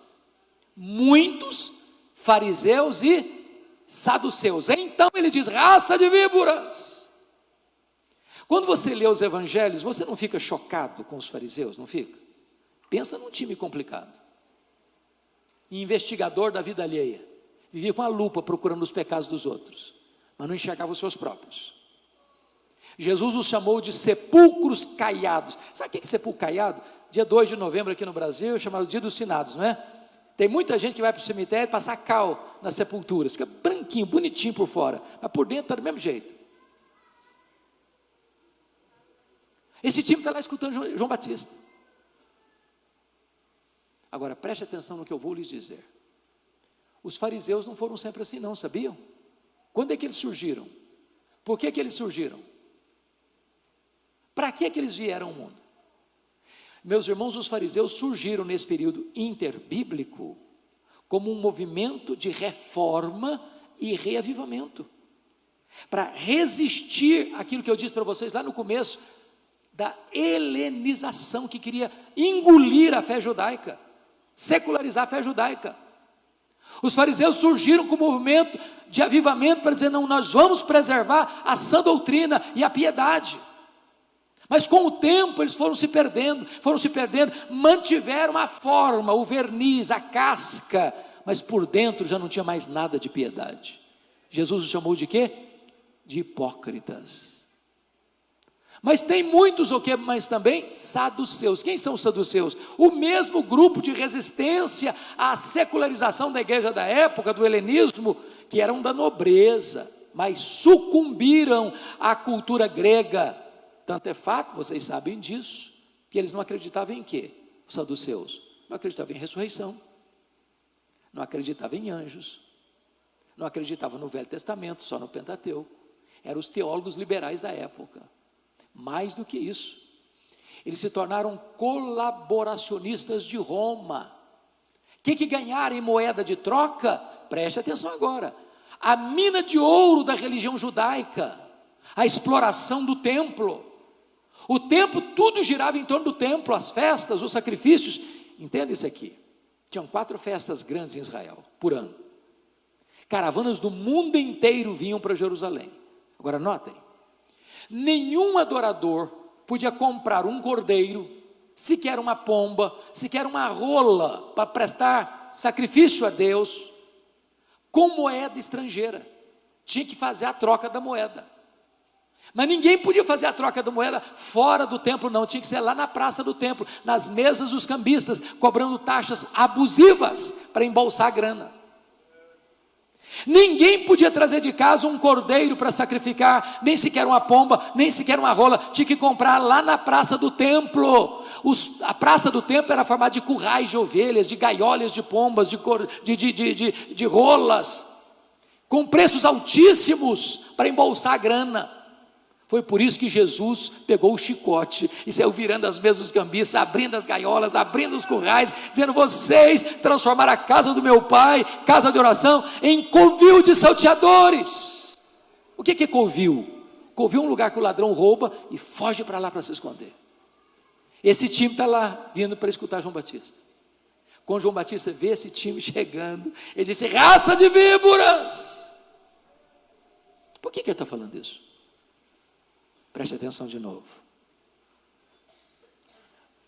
S1: Muitos fariseus e saduceus. Então ele diz: raça de víboras. Quando você lê os evangelhos, você não fica chocado com os fariseus, não fica? Pensa num time complicado, investigador da vida alheia, vivia com a lupa procurando os pecados dos outros, mas não enxergava os seus próprios. Jesus os chamou de sepulcros caiados. Sabe o que é sepulcro caiado? Dia 2 de novembro aqui no Brasil é chamado Dia dos Finados, não é? Tem muita gente que vai para o cemitério passar cal nas sepulturas, fica branquinho, bonitinho por fora, mas por dentro está do mesmo jeito. Esse time está lá escutando João Batista. Agora, preste atenção no que eu vou lhes dizer. Os fariseus não foram sempre assim não, sabiam? Quando é que eles surgiram? Por que eles surgiram? Para que eles vieram ao mundo? Meus irmãos, os fariseus surgiram nesse período interbíblico como um movimento de reforma e reavivamento, para resistir àquilo que eu disse para vocês lá no começo, da helenização, que queria engolir a fé judaica, secularizar a fé judaica. Os fariseus surgiram com um movimento de avivamento para dizer: não, nós vamos preservar a sã doutrina e a piedade. Mas com o tempo eles foram se perdendo, mantiveram a forma, o verniz, a casca, mas por dentro já não tinha mais nada de piedade. Jesus os chamou de quê? De hipócritas. Mas tem muitos o quê? Mas também saduceus. Quem são os saduceus? O mesmo grupo de resistência à secularização da igreja da época, do helenismo, que eram da nobreza, mas sucumbiram à cultura grega. Tanto é fato, vocês sabem disso, que eles não acreditavam em quê? Os saduceus não acreditavam em ressurreição, não acreditavam em anjos, não acreditavam no Velho Testamento, só no Pentateuco. Eram os teólogos liberais da época. Mais do que isso, eles se tornaram colaboracionistas de Roma. O que ganharam em moeda de troca? Preste atenção agora: a mina de ouro da religião judaica, a exploração do templo. O templo, tudo girava em torno do templo, as festas, os sacrifícios. Entenda isso aqui: tinham 4 festas grandes em Israel por ano. Caravanas do mundo inteiro vinham para Jerusalém. Agora notem, nenhum adorador podia comprar um cordeiro se quer uma pomba, se quer uma rola para prestar sacrifício a Deus, com moeda estrangeira. Tinha que fazer a troca da moeda. Mas ninguém podia fazer a troca da moeda fora do templo, não. Tinha que ser lá na praça do templo, nas mesas dos cambistas, cobrando taxas abusivas para embolsar a grana. Ninguém podia trazer de casa um cordeiro para sacrificar, nem sequer uma pomba, nem sequer uma rola. Tinha que comprar lá na praça do templo. A praça do templo era formada de currais de ovelhas, de gaiolas de pombas, de rolas, com preços altíssimos para embolsar a grana. Foi por isso que Jesus pegou o chicote e saiu virando as mesas dos cambistas, abrindo as gaiolas, abrindo os currais, dizendo: vocês transformaram a casa do meu pai, casa de oração, em covil de salteadores. O que é covil? Covil é um lugar que o ladrão rouba e foge para lá para se esconder. Esse time está lá, vindo para escutar João Batista. Quando João Batista vê esse time chegando, ele disse: raça de víboras. Por que ele está falando isso? Preste atenção de novo.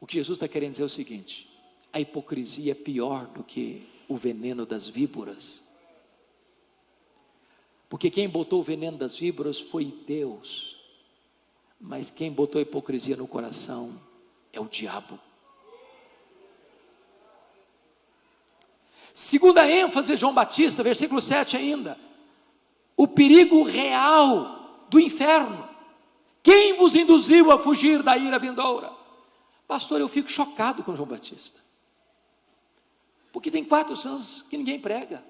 S1: O que Jesus está querendo dizer é o seguinte: a hipocrisia é pior do que o veneno das víboras. Porque quem botou o veneno das víboras foi Deus, mas quem botou a hipocrisia no coração é o diabo. Segunda ênfase de João Batista, versículo 7 ainda: o perigo real do inferno. Quem vos induziu a fugir da ira vindoura? Pastor, eu fico chocado com João Batista, porque tem 4 anos que ninguém prega.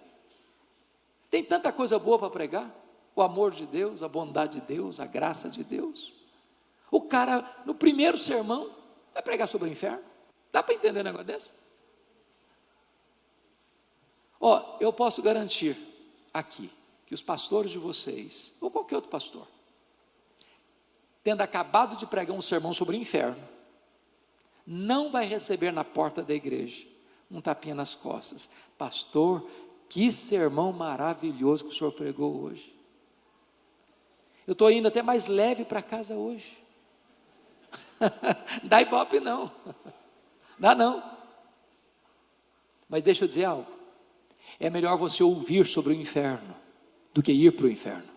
S1: Tem tanta coisa boa para pregar: o amor de Deus, a bondade de Deus, a graça de Deus. O cara, no primeiro sermão, vai pregar sobre o inferno. Dá para entender um negócio desse? Eu posso garantir aqui que os pastores de vocês, ou qualquer outro pastor, tendo acabado de pregar um sermão sobre o inferno, não vai receber na porta da igreja um tapinha nas costas: pastor, que sermão maravilhoso que o senhor pregou hoje. Eu estou indo até mais leve para casa hoje. Dá ibope não, dá não. Mas deixa eu dizer algo: é melhor você ouvir sobre o inferno do que ir para o inferno.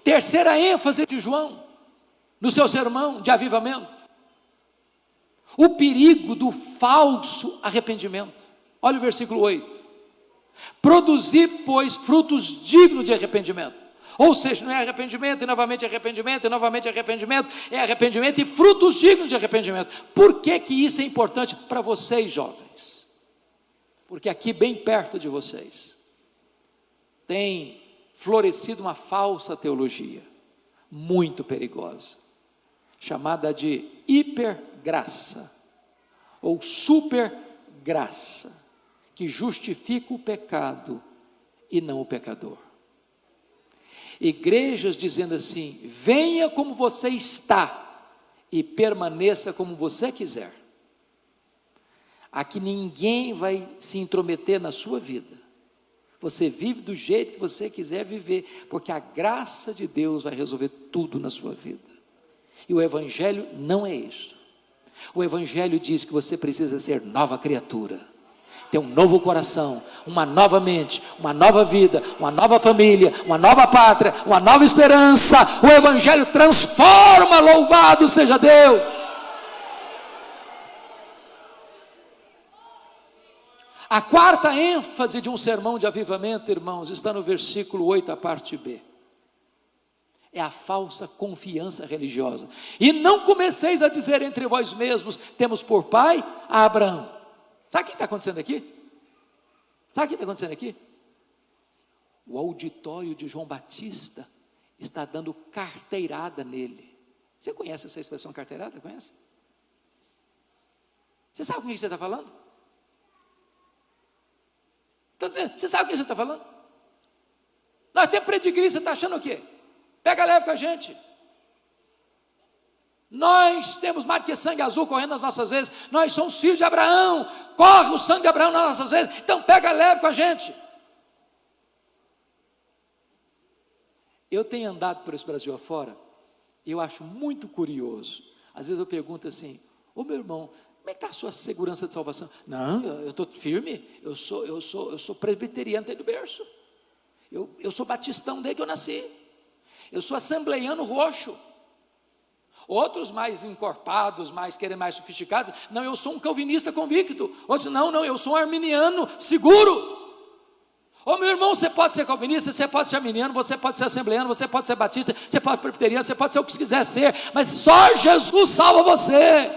S1: Terceira ênfase de João, no seu sermão de avivamento: o perigo do falso arrependimento. Olha o versículo 8: produzir, pois, frutos dignos de arrependimento. Ou seja, não é arrependimento e novamente arrependimento e novamente arrependimento, é arrependimento e frutos dignos de arrependimento. Por que isso é importante para vocês, jovens? Porque aqui bem perto de vocês tem florescido uma falsa teologia, muito perigosa, chamada de hipergraça, ou supergraça, que justifica o pecado e não o pecador. Igrejas dizendo assim: venha como você está e permaneça como você quiser. Aqui ninguém vai se intrometer na sua vida. Você vive do jeito que você quiser viver, porque a graça de Deus vai resolver tudo na sua vida. E o Evangelho não é isso. O Evangelho diz que você precisa ser nova criatura, ter um novo coração, uma nova mente, uma nova vida, uma nova família, uma nova pátria, uma nova esperança. O Evangelho transforma, louvado seja Deus. A quarta ênfase de um sermão de avivamento, irmãos, está no versículo 8, a parte B. É a falsa confiança religiosa. E não comeceis a dizer entre vós mesmos: temos por pai a Abraão. Sabe o que está acontecendo aqui? Sabe o que está acontecendo aqui? O auditório de João Batista está dando carteirada nele. Você conhece essa expressão carteirada? Conhece? Você sabe com quem você está falando? Estou dizendo, você sabe o que você está falando? Nós temos predigri, você está achando o quê? Pega leve com a gente. Nós temos mais que sangue azul correndo nas nossas vezes. Nós somos filhos de Abraão. Corre o sangue de Abraão nas nossas vezes. Então pega leve com a gente. Eu tenho andado por esse Brasil afora Eu acho muito curioso. Às vezes eu pergunto assim: ô meu irmão, como é que está a sua segurança de salvação? Não, eu estou firme, eu sou presbiteriano desde o berço. Eu sou batistão desde que eu nasci. Eu sou assembleiano roxo. Outros mais encorpados, mais sofisticados, não, eu sou um calvinista convicto. Outros, não, eu sou um arminiano seguro. Ô meu irmão, você pode ser calvinista, você pode ser arminiano, você pode ser assembleiano, você pode ser batista, você pode ser presbiteriano, você pode ser o que quiser ser, mas só Jesus salva você.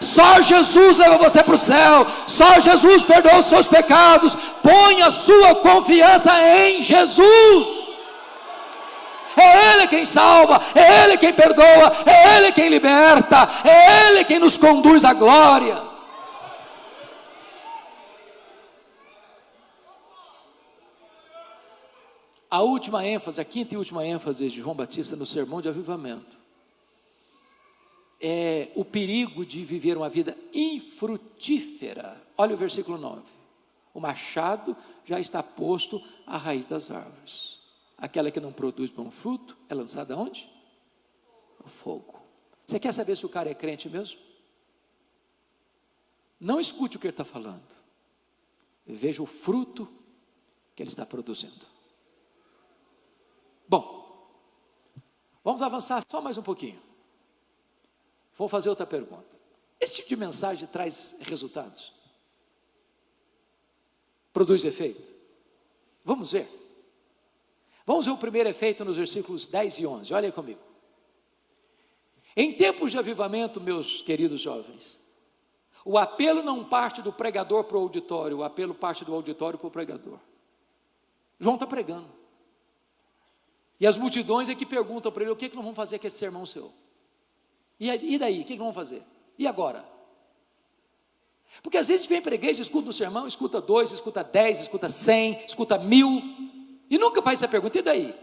S1: Só Jesus leva você para o céu. Só Jesus perdoa os seus pecados. Põe a sua confiança em Jesus. É Ele quem salva, é Ele quem perdoa, é Ele quem liberta, é Ele quem nos conduz à glória. A última ênfase, a quinta e última ênfase de João Batista no sermão de avivamento é o perigo de viver uma vida infrutífera. Olha o versículo 9: o machado já está posto à raiz das árvores. Aquela que não produz bom fruto é lançada onde? No fogo. Você quer saber se o cara é crente mesmo? Não escute o que ele está falando. Veja o fruto que ele está produzindo. Bom, vamos avançar só mais um pouquinho. Vou fazer outra pergunta. Esse tipo de mensagem traz resultados? Produz efeito? Vamos ver. Vamos ver o primeiro efeito nos versículos 10 e 11. Olha aí comigo. Em tempos de avivamento, meus queridos jovens, o apelo não parte do pregador para o auditório, o apelo parte do auditório para o pregador. João está pregando. E as multidões é que perguntam para ele: o que nós vamos fazer com esse sermão seu? E daí? O que nós vamos fazer? E agora? Porque às vezes a gente vem para a igreja, escuta um sermão, escuta 2, escuta 10, escuta 100, escuta 1000, e nunca faz essa pergunta: e daí?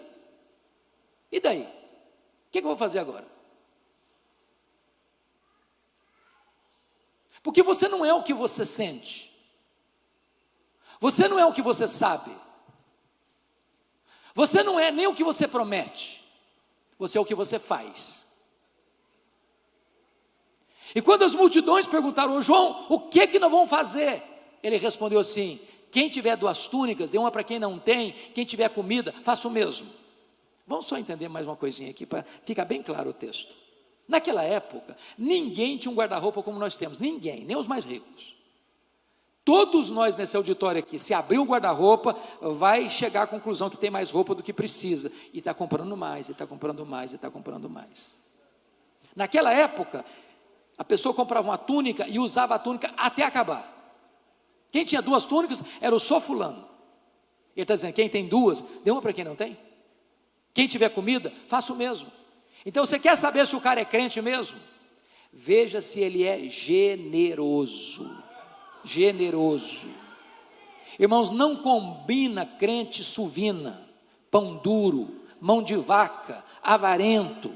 S1: E daí? O que eu vou fazer agora? Porque você não é o que você sente, você não é o que você sabe, você não é nem o que você promete, você é o que você faz. E quando as multidões perguntaram: ô João, o que nós vamos fazer? Ele respondeu assim: quem tiver 2 túnicas, dê uma para quem não tem, quem tiver comida, faça o mesmo. Vamos só entender mais uma coisinha aqui, para ficar bem claro o texto. Naquela época, ninguém tinha um guarda-roupa como nós temos, ninguém, nem os mais ricos. Todos nós nesse auditório aqui, se abrir o guarda-roupa, vai chegar à conclusão que tem mais roupa do que precisa, e está comprando mais, e está comprando mais, e está comprando mais. Naquela época, a pessoa comprava uma túnica e usava a túnica até acabar. Quem tinha 2 túnicas era o só fulano. Ele está dizendo: quem tem 2, dê uma para quem não tem. Quem tiver comida, faça o mesmo. Então você quer saber se o cara é crente mesmo? Veja se ele é generoso. Generoso. Irmãos, não combina crente suvina, pão duro, mão de vaca, avarento.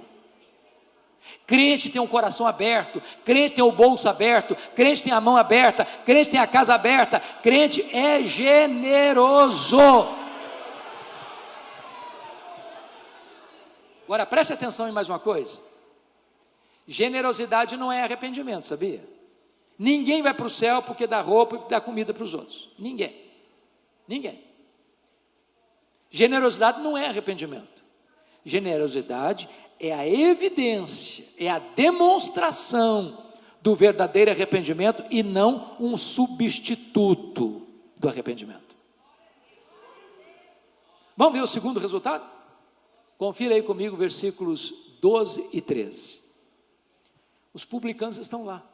S1: Crente tem um coração aberto, crente tem o bolso aberto, crente tem a mão aberta, crente tem a casa aberta, crente é generoso. Agora preste atenção em mais uma coisa: generosidade não é arrependimento, sabia? Ninguém vai para o céu porque dá roupa e dá comida para os outros. Ninguém. Generosidade não é arrependimento. Generosidade é a evidência, é a demonstração do verdadeiro arrependimento e não um substituto do arrependimento. Vamos ver o segundo resultado? Confira aí comigo versículos 12 e 13. Os publicanos estão lá.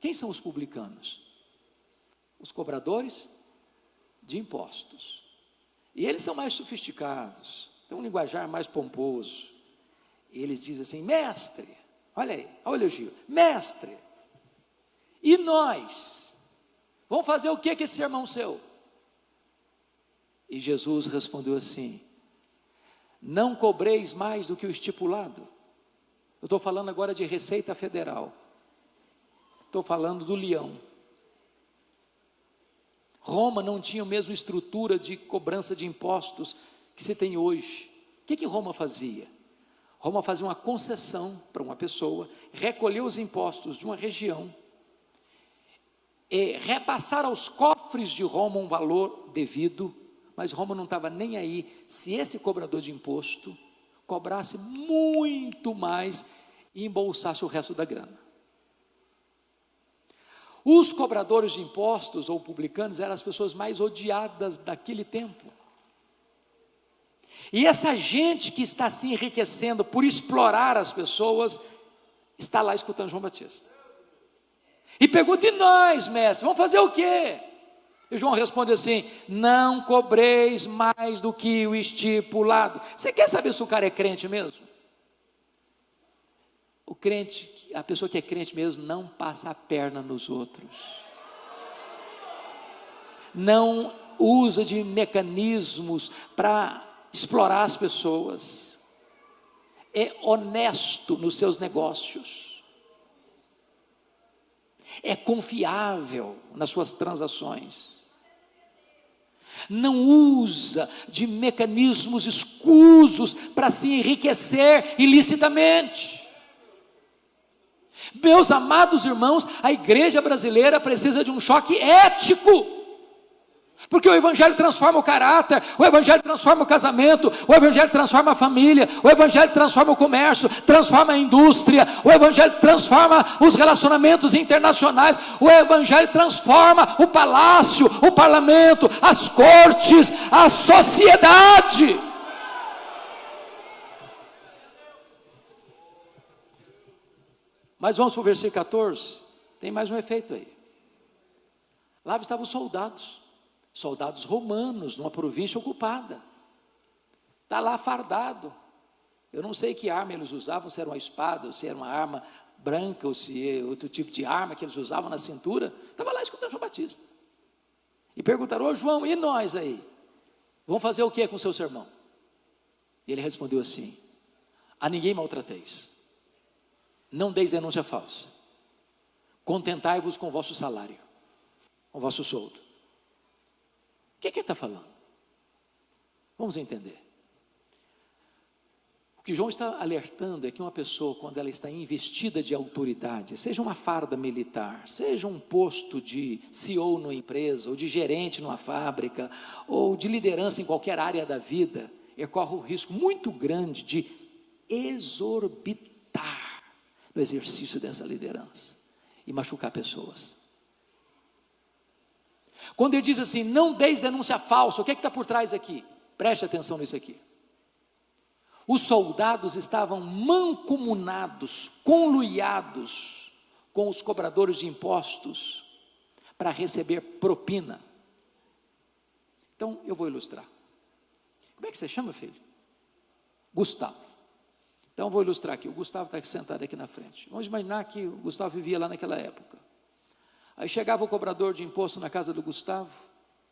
S1: Quem são os publicanos? Os cobradores de impostos. E eles são mais sofisticados, têm um linguajar mais pomposo. E eles dizem assim: mestre, olha aí, olha o elogio, mestre, e nós? Vamos fazer o que com esse sermão seu? E Jesus respondeu assim: não cobreis mais do que o estipulado. Eu estou falando agora de Receita Federal. Estou falando do leão. Roma não tinha a mesma estrutura de cobrança de impostos que se tem hoje. O que Roma fazia? Roma fazia uma concessão para uma pessoa, recolher os impostos de uma região, e repassar aos cofres de Roma um valor devido, mas Roma não estava nem aí se esse cobrador de imposto cobrasse muito mais e embolsasse o resto da grana. Os cobradores de impostos ou publicanos eram as pessoas mais odiadas daquele tempo. E essa gente que está se enriquecendo por explorar as pessoas, está lá escutando João Batista. E pergunta: e nós, mestre, vamos fazer o quê? E João responde assim: não cobreis mais do que o estipulado. Você quer saber se o cara é crente mesmo? O crente, a pessoa que é crente mesmo, não passa a perna nos outros, não usa de mecanismos para explorar as pessoas, é honesto nos seus negócios, é confiável nas suas transações, não usa de mecanismos escusos para se enriquecer ilicitamente. Meus amados irmãos, a igreja brasileira precisa de um choque ético, porque o evangelho transforma o caráter, o evangelho transforma o casamento, o evangelho transforma a família, o evangelho transforma o comércio, transforma a indústria, o evangelho transforma os relacionamentos internacionais, o evangelho transforma o palácio, o parlamento, as cortes, a sociedade. Mas vamos para o versículo 14, tem mais um efeito aí. Lá estavam os soldados romanos, numa província ocupada. Está lá fardado. Eu não sei que arma eles usavam, se era uma espada, ou se era uma arma branca, ou se é outro tipo de arma que eles usavam na cintura. Estava lá escutando João Batista. E perguntaram: ô João, e nós aí? Vamos fazer o que com o seu sermão? E ele respondeu assim: a ninguém maltrateis. Não deis denúncia falsa. Contentai-vos com o vosso salário, com o vosso soldo. O que ele está falando? Vamos entender. O que João está alertando é que uma pessoa, quando ela está investida de autoridade, seja uma farda militar, seja um posto de CEO numa empresa, ou de gerente numa fábrica, ou de liderança em qualquer área da vida, ele corre o risco muito grande de exorbitar no exercício dessa liderança e machucar pessoas. Quando ele diz assim: não deis denúncia falsa, o que está por trás aqui? Preste atenção nisso aqui. Os soldados estavam mancomunados, conluiados com os cobradores de impostos para receber propina. Então eu vou ilustrar. Como é que você chama, filho? Gustavo. Então eu vou ilustrar aqui. O Gustavo está sentado aqui na frente. Vamos imaginar que o Gustavo vivia lá naquela época. Aí chegava o cobrador de imposto na casa do Gustavo,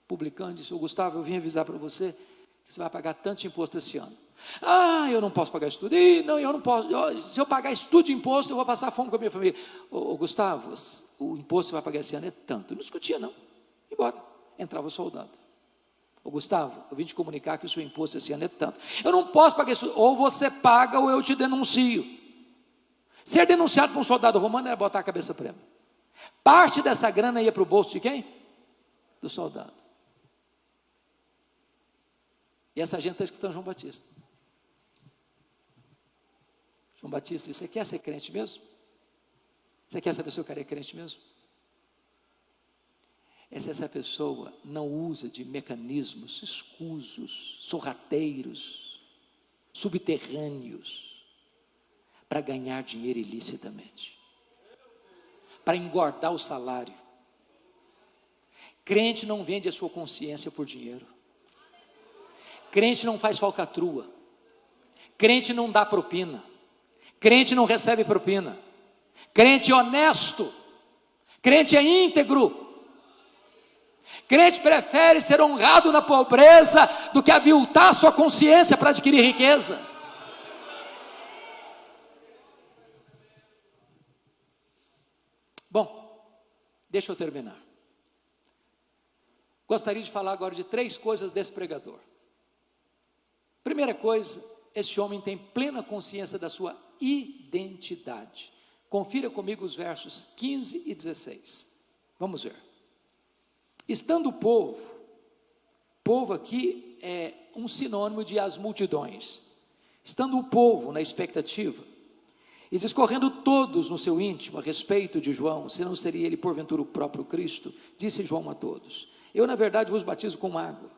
S1: publicando, disse: ô Gustavo, eu vim avisar para você que você vai pagar tanto de imposto esse ano. Ah, eu não posso pagar isso tudo. Não, eu não posso. Se eu pagar isso tudo de imposto, eu vou passar fome com a minha família. Ô Gustavo, o imposto que você vai pagar esse ano é tanto. Eu não discutia não. Embora. Entrava o soldado. Ô Gustavo, eu vim te comunicar que o seu imposto esse ano é tanto. Eu não posso pagar isso. Ou você paga ou eu te denuncio. Ser denunciado por um soldado romano era botar a cabeça prêmio. Parte dessa grana ia para o bolso de quem? Do soldado. E essa gente está escutando João Batista. João Batista, você quer ser crente mesmo? Você quer saber se o cara é crente mesmo? Essa pessoa não usa de mecanismos escusos, sorrateiros, subterrâneos, para ganhar dinheiro ilicitamente, para engordar o salário. Crente não vende a sua consciência por dinheiro. Crente não faz falcatrua. Crente não dá propina. Crente não recebe propina. Crente é honesto. Crente é íntegro. Crente prefere ser honrado na pobreza do que aviltar sua consciência para adquirir riqueza. Bom, deixa eu terminar. Gostaria de falar agora de 3 coisas desse pregador. Primeira coisa, Este homem tem plena consciência da sua identidade. Confira comigo os versos 15 e 16. Vamos ver. Estando o povo aqui é um sinônimo de as multidões. Estando o povo na expectativa, e discorrendo todos no seu íntimo a respeito de João, se não seria ele porventura o próprio Cristo, disse João a todos: eu na verdade vos batizo com água,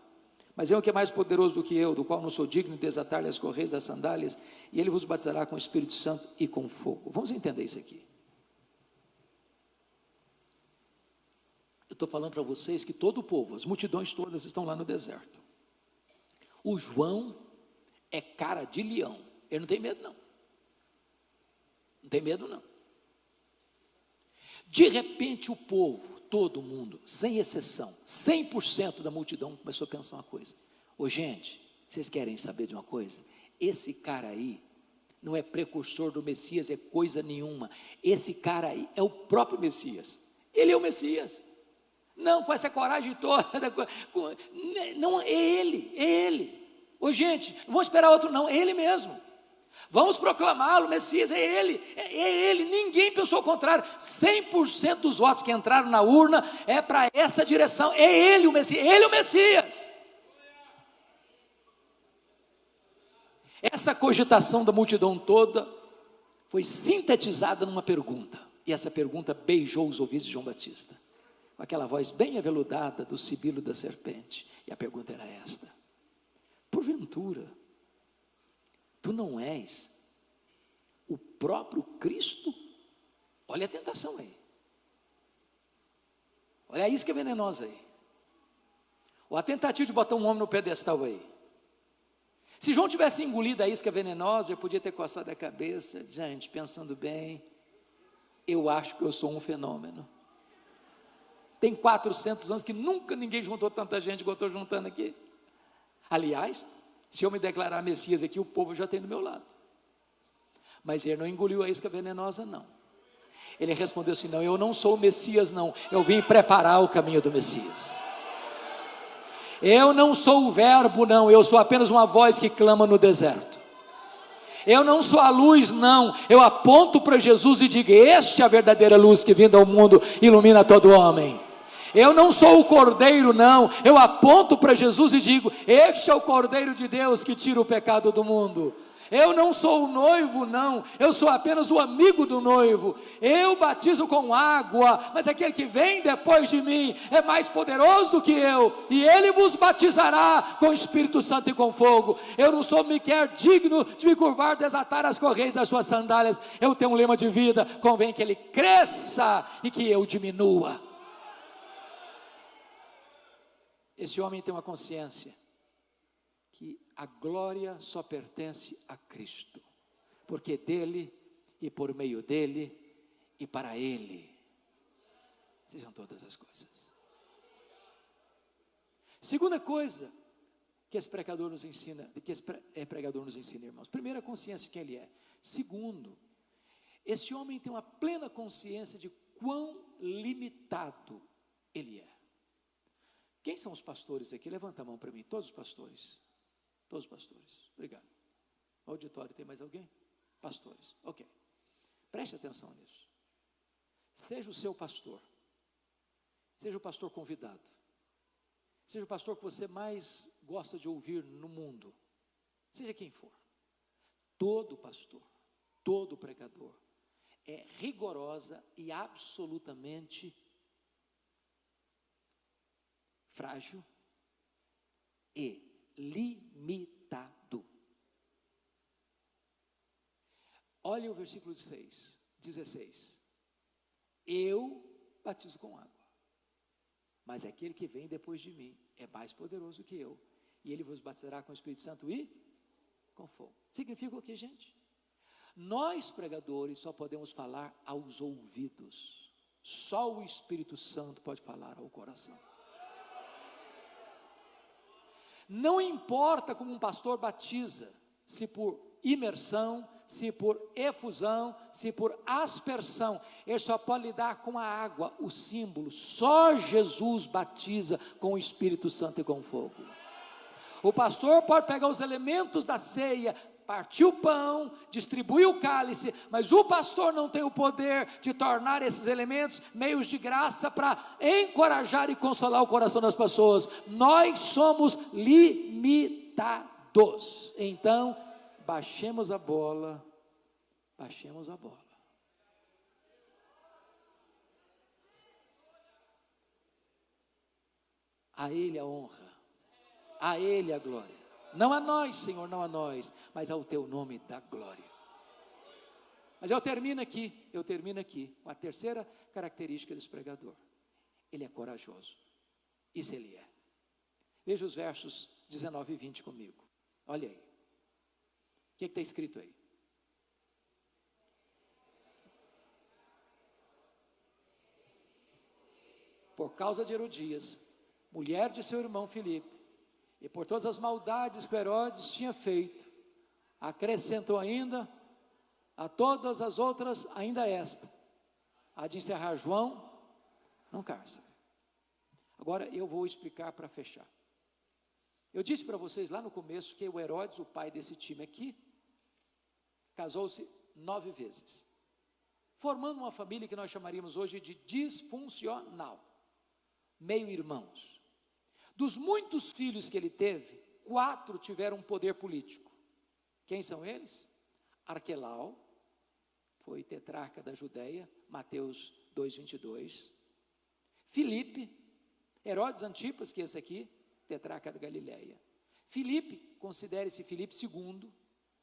S1: mas é um que é mais poderoso do que eu, do qual não sou digno de desatar-lhe as correias das sandálias, e ele vos batizará com o Espírito Santo e com fogo. Vamos entender isso aqui. Eu estou falando para vocês que todo o povo, as multidões todas estão lá no deserto. O João é cara de leão, ele não tem medo não. Não tem medo não. De repente o povo, todo mundo, sem exceção, 100% da multidão começou a pensar uma coisa: ô gente, vocês querem saber de uma coisa? Esse cara aí não é precursor do Messias, é coisa nenhuma. Esse cara aí é o próprio Messias. Ele é o Messias. Não, com essa coragem toda, não, é ele. Ô gente, não vamos esperar outro não, é ele mesmo. Vamos proclamá-lo, Messias, é ele, ninguém pensou o contrário. 100% dos votos que entraram na urna é para essa direção, é ele o Messias, ele é o Messias. Essa cogitação da multidão toda foi sintetizada numa pergunta, e essa pergunta beijou os ouvidos de João Batista, com aquela voz bem aveludada do sibilo da serpente, e a pergunta era esta: porventura, tu não és o próprio Cristo? Olha a tentação aí, olha a isca venenosa aí, ou a tentativa de botar um homem no pedestal aí. Se João tivesse engolido a isca venenosa, eu podia ter coçado a cabeça: gente, pensando bem, eu acho que eu sou um fenômeno. Tem 400 anos que nunca ninguém juntou tanta gente igual eu estou juntando aqui. Aliás, se eu me declarar Messias aqui, o povo já tem do meu lado. Mas ele não engoliu a isca venenosa não. Ele respondeu assim: não, eu não sou o Messias não, eu vim preparar o caminho do Messias. Eu não sou o verbo não, eu sou apenas uma voz que clama no deserto. Eu não sou a luz não, eu aponto para Jesus e digo: este é a verdadeira luz que vindo ao mundo ilumina todo homem. Eu não sou o cordeiro não, eu aponto para Jesus e digo: este é o cordeiro de Deus que tira o pecado do mundo. Eu não sou o noivo não, eu sou apenas o amigo do noivo. Eu batizo com água, mas aquele que vem depois de mim é mais poderoso do que eu, e ele vos batizará com o Espírito Santo e com fogo. Eu não sou sequer digno de me curvar, desatar as correias das suas sandálias. Eu tenho um lema de vida: convém que ele cresça e que eu diminua. Esse homem tem uma consciência que a glória só pertence a Cristo, porque dele e por meio dele e para ele sejam todas as coisas. Segunda coisa que esse pregador nos ensina, irmãos: primeiro, a consciência de quem ele é. Segundo, esse homem tem uma plena consciência de quão limitado ele é. Quem são os pastores aqui? Levanta a mão para mim, todos os pastores. Todos os pastores, obrigado. Auditório, tem mais alguém? Pastores, ok. Preste atenção nisso. Seja o seu pastor, seja o pastor convidado, seja o pastor que você mais gosta de ouvir no mundo, seja quem for, todo pastor, todo pregador é rigorosa e absolutamente frágil e limitado. Olha o versículo 16. Eu batizo com água, mas aquele que vem depois de mim é mais poderoso que eu, e ele vos batizará com o Espírito Santo e com fogo. Significa o que, gente? Nós pregadores só podemos falar aos ouvidos, só o Espírito Santo pode falar ao coração. Não importa como um pastor batiza, se por imersão, se por efusão, se por aspersão, ele só pode lidar com a água, o símbolo. Só Jesus batiza com o Espírito Santo e com fogo. O pastor pode pegar os elementos da ceia, partiu o pão, distribuiu o cálice, mas o pastor não tem o poder de tornar esses elementos meios de graça para encorajar e consolar o coração das pessoas. Nós somos limitados. Então, baixemos a bola, baixemos a bola. A Ele a honra, a Ele a glória. Não a nós, Senhor, não a nós, mas ao Teu nome da glória. Mas eu termino aqui com a terceira característica desse pregador. Ele é corajoso. Isso ele é. Veja os versos 19 e 20 comigo. Olha aí. O que está escrito aí? Por causa de Herodias, mulher de seu irmão Filipe, e por todas as maldades que Herodes tinha feito, acrescentou ainda a todas as outras, ainda esta, a de encerrar João num cárcere. Agora eu vou explicar para fechar. Eu disse para vocês lá no começo que o Herodes, o pai desse time aqui, casou-se 9 vezes, formando uma família que nós chamaríamos hoje de disfuncional, meio irmãos. Dos muitos filhos que ele teve, 4 tiveram poder político. Quem são eles? Arquelau, foi tetrarca da Judéia, Mateus 2:22. Filipe, Herodes Antipas, que é esse aqui, tetrarca da Galileia. Filipe, considere-se Filipe II,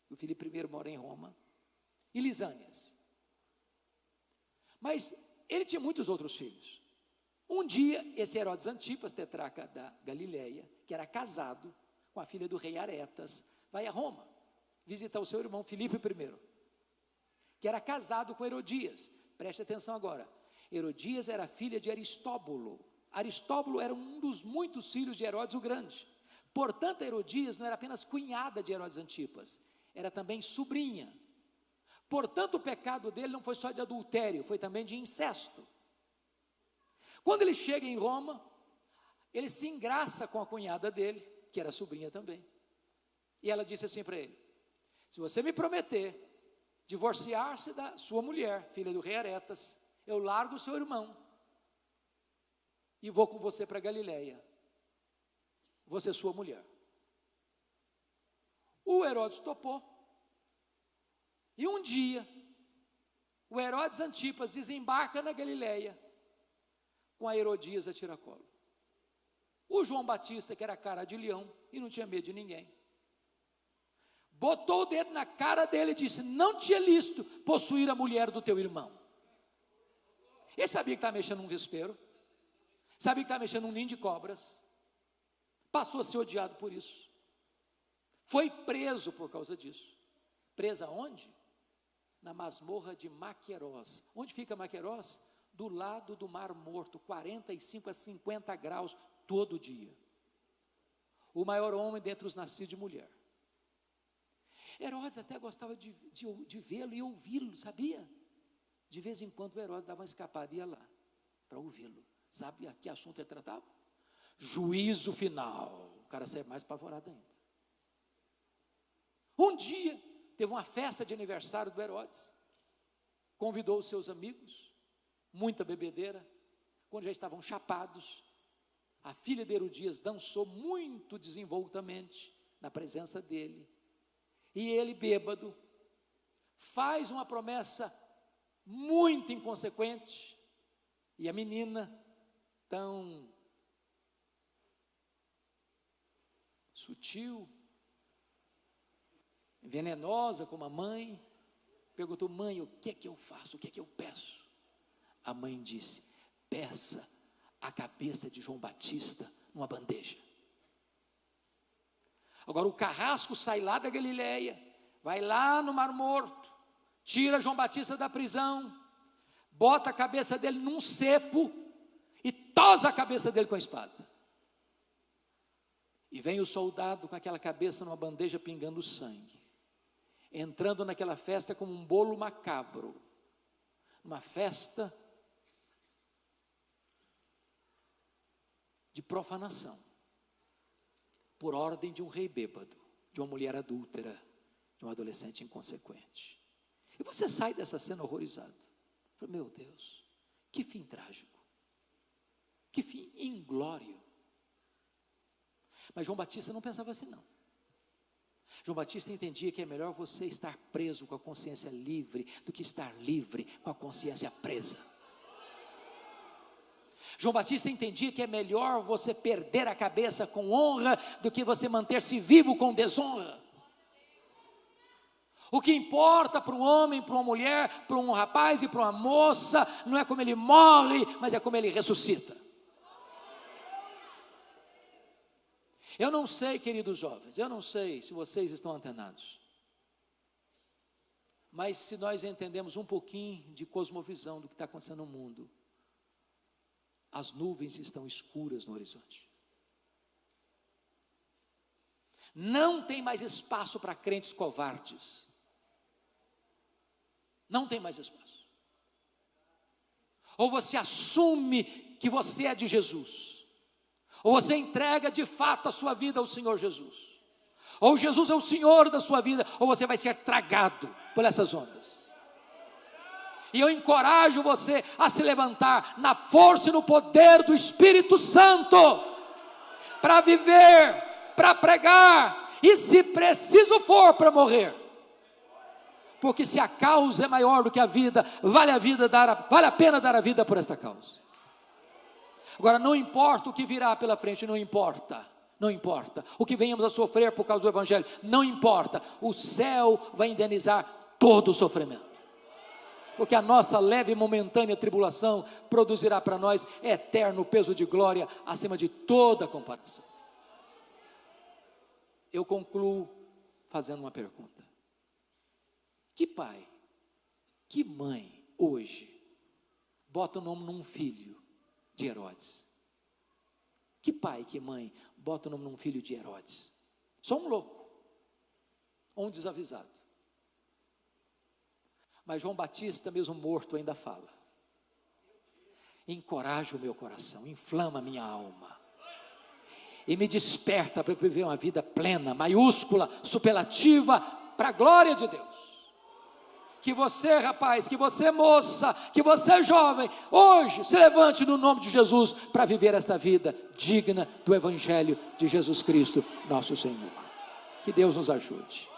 S1: o Filipe I mora em Roma, e Lisânias. Mas ele tinha muitos outros filhos. Um dia, esse Herodes Antipas, tetrarca da Galileia, que era casado com a filha do rei Aretas, vai a Roma visitar o seu irmão Filipe I, que era casado com Herodias. Preste atenção agora. Herodias era filha de Aristóbulo. Aristóbulo era um dos muitos filhos de Herodes o Grande. Portanto, Herodias não era apenas cunhada de Herodes Antipas, era também sobrinha. Portanto, o pecado dele não foi só de adultério, foi também de incesto. Quando ele chega em Roma, ele se engraça com a cunhada dele, que era sobrinha também. E ela disse assim para ele: se você me prometer divorciar-se da sua mulher, filha do rei Aretas, eu largo o seu irmão e vou com você para Galileia. Você é sua mulher. O Herodes topou. E um dia, o Herodes Antipas desembarca na Galileia com a Herodias a tiracolo. O João Batista, que era cara de leão e não tinha medo de ninguém, botou o dedo na cara dele e disse: não te é lícito possuir a mulher do teu irmão. Ele sabia que estava mexendo num vespeiro, sabia que estava mexendo num ninho de cobras, passou a ser odiado por isso, foi preso por causa disso. Preso aonde? Na masmorra de Maquerós. Onde fica Maquerós? Do lado do Mar Morto, 45 a 50 graus todo dia. O maior homem dentre os nascidos de mulher. Herodes até gostava de vê-lo e ouvi-lo, sabia? De vez em quando o Herodes dava uma escapada e ia lá para ouvi-lo. Sabe a que assunto ele tratava? Juízo final. O cara saiu mais apavorado ainda. Um dia, teve uma festa de aniversário do Herodes. Convidou os seus amigos, muita bebedeira. Quando já estavam chapados, a filha de Herodias dançou muito desenvoltamente na presença dele. E ele, bêbado, faz uma promessa muito inconsequente. E a menina, tão sutil, venenosa como a mãe, perguntou: mãe, o que é que eu faço? O que é que eu peço? A mãe disse: peça a cabeça de João Batista numa bandeja. Agora o carrasco sai lá da Galileia, vai lá no Mar Morto, tira João Batista da prisão, bota a cabeça dele num cepo e tosa a cabeça dele com a espada. E vem o soldado com aquela cabeça numa bandeja pingando sangue, entrando naquela festa como um bolo macabro, uma festa de profanação, por ordem de um rei bêbado, de uma mulher adúltera, de um adolescente inconsequente. E você sai dessa cena horrorizado. Fala, meu Deus, que fim trágico, que fim inglório. Mas João Batista não pensava assim não. João Batista entendia que é melhor você estar preso com a consciência livre do que estar livre com a consciência presa. João Batista entendia que é melhor você perder a cabeça com honra do que você manter-se vivo com desonra. O que importa para um homem, para uma mulher, para um rapaz e para uma moça, não é como ele morre, mas é como ele ressuscita. Eu não sei, queridos jovens, eu não sei se vocês estão antenados, mas se nós entendemos um pouquinho de cosmovisão do que está acontecendo no mundo, as nuvens estão escuras no horizonte. Não tem mais espaço para crentes covardes. Não tem mais espaço. Ou você assume que você é de Jesus, ou você entrega de fato a sua vida ao Senhor Jesus, ou Jesus é o Senhor da sua vida, ou você vai ser tragado por essas ondas. E eu encorajo você a se levantar na força e no poder do Espírito Santo, para viver, para pregar, e se preciso for, para morrer. Porque se a causa é maior do que a vida, vale a pena dar a vida por essa causa. Agora, não importa o que virá pela frente, não importa. O que venhamos a sofrer por causa do Evangelho, não importa. O céu vai indenizar todo o sofrimento. Porque a nossa leve e momentânea tribulação produzirá para nós eterno peso de glória acima de toda comparação. Eu concluo fazendo uma pergunta. Que pai, que mãe hoje bota o nome num filho de Herodes? Que pai, que mãe bota o nome num filho de Herodes? Só um louco, ou um desavisado. Mas João Batista, mesmo morto, ainda fala: encoraja o meu coração, inflama a minha alma e me desperta para viver uma vida plena, maiúscula, superlativa, para a glória de Deus. Que você, rapaz, que você, moça, que você, jovem, hoje se levante no nome de Jesus para viver esta vida digna do Evangelho de Jesus Cristo, nosso Senhor. Que Deus nos ajude.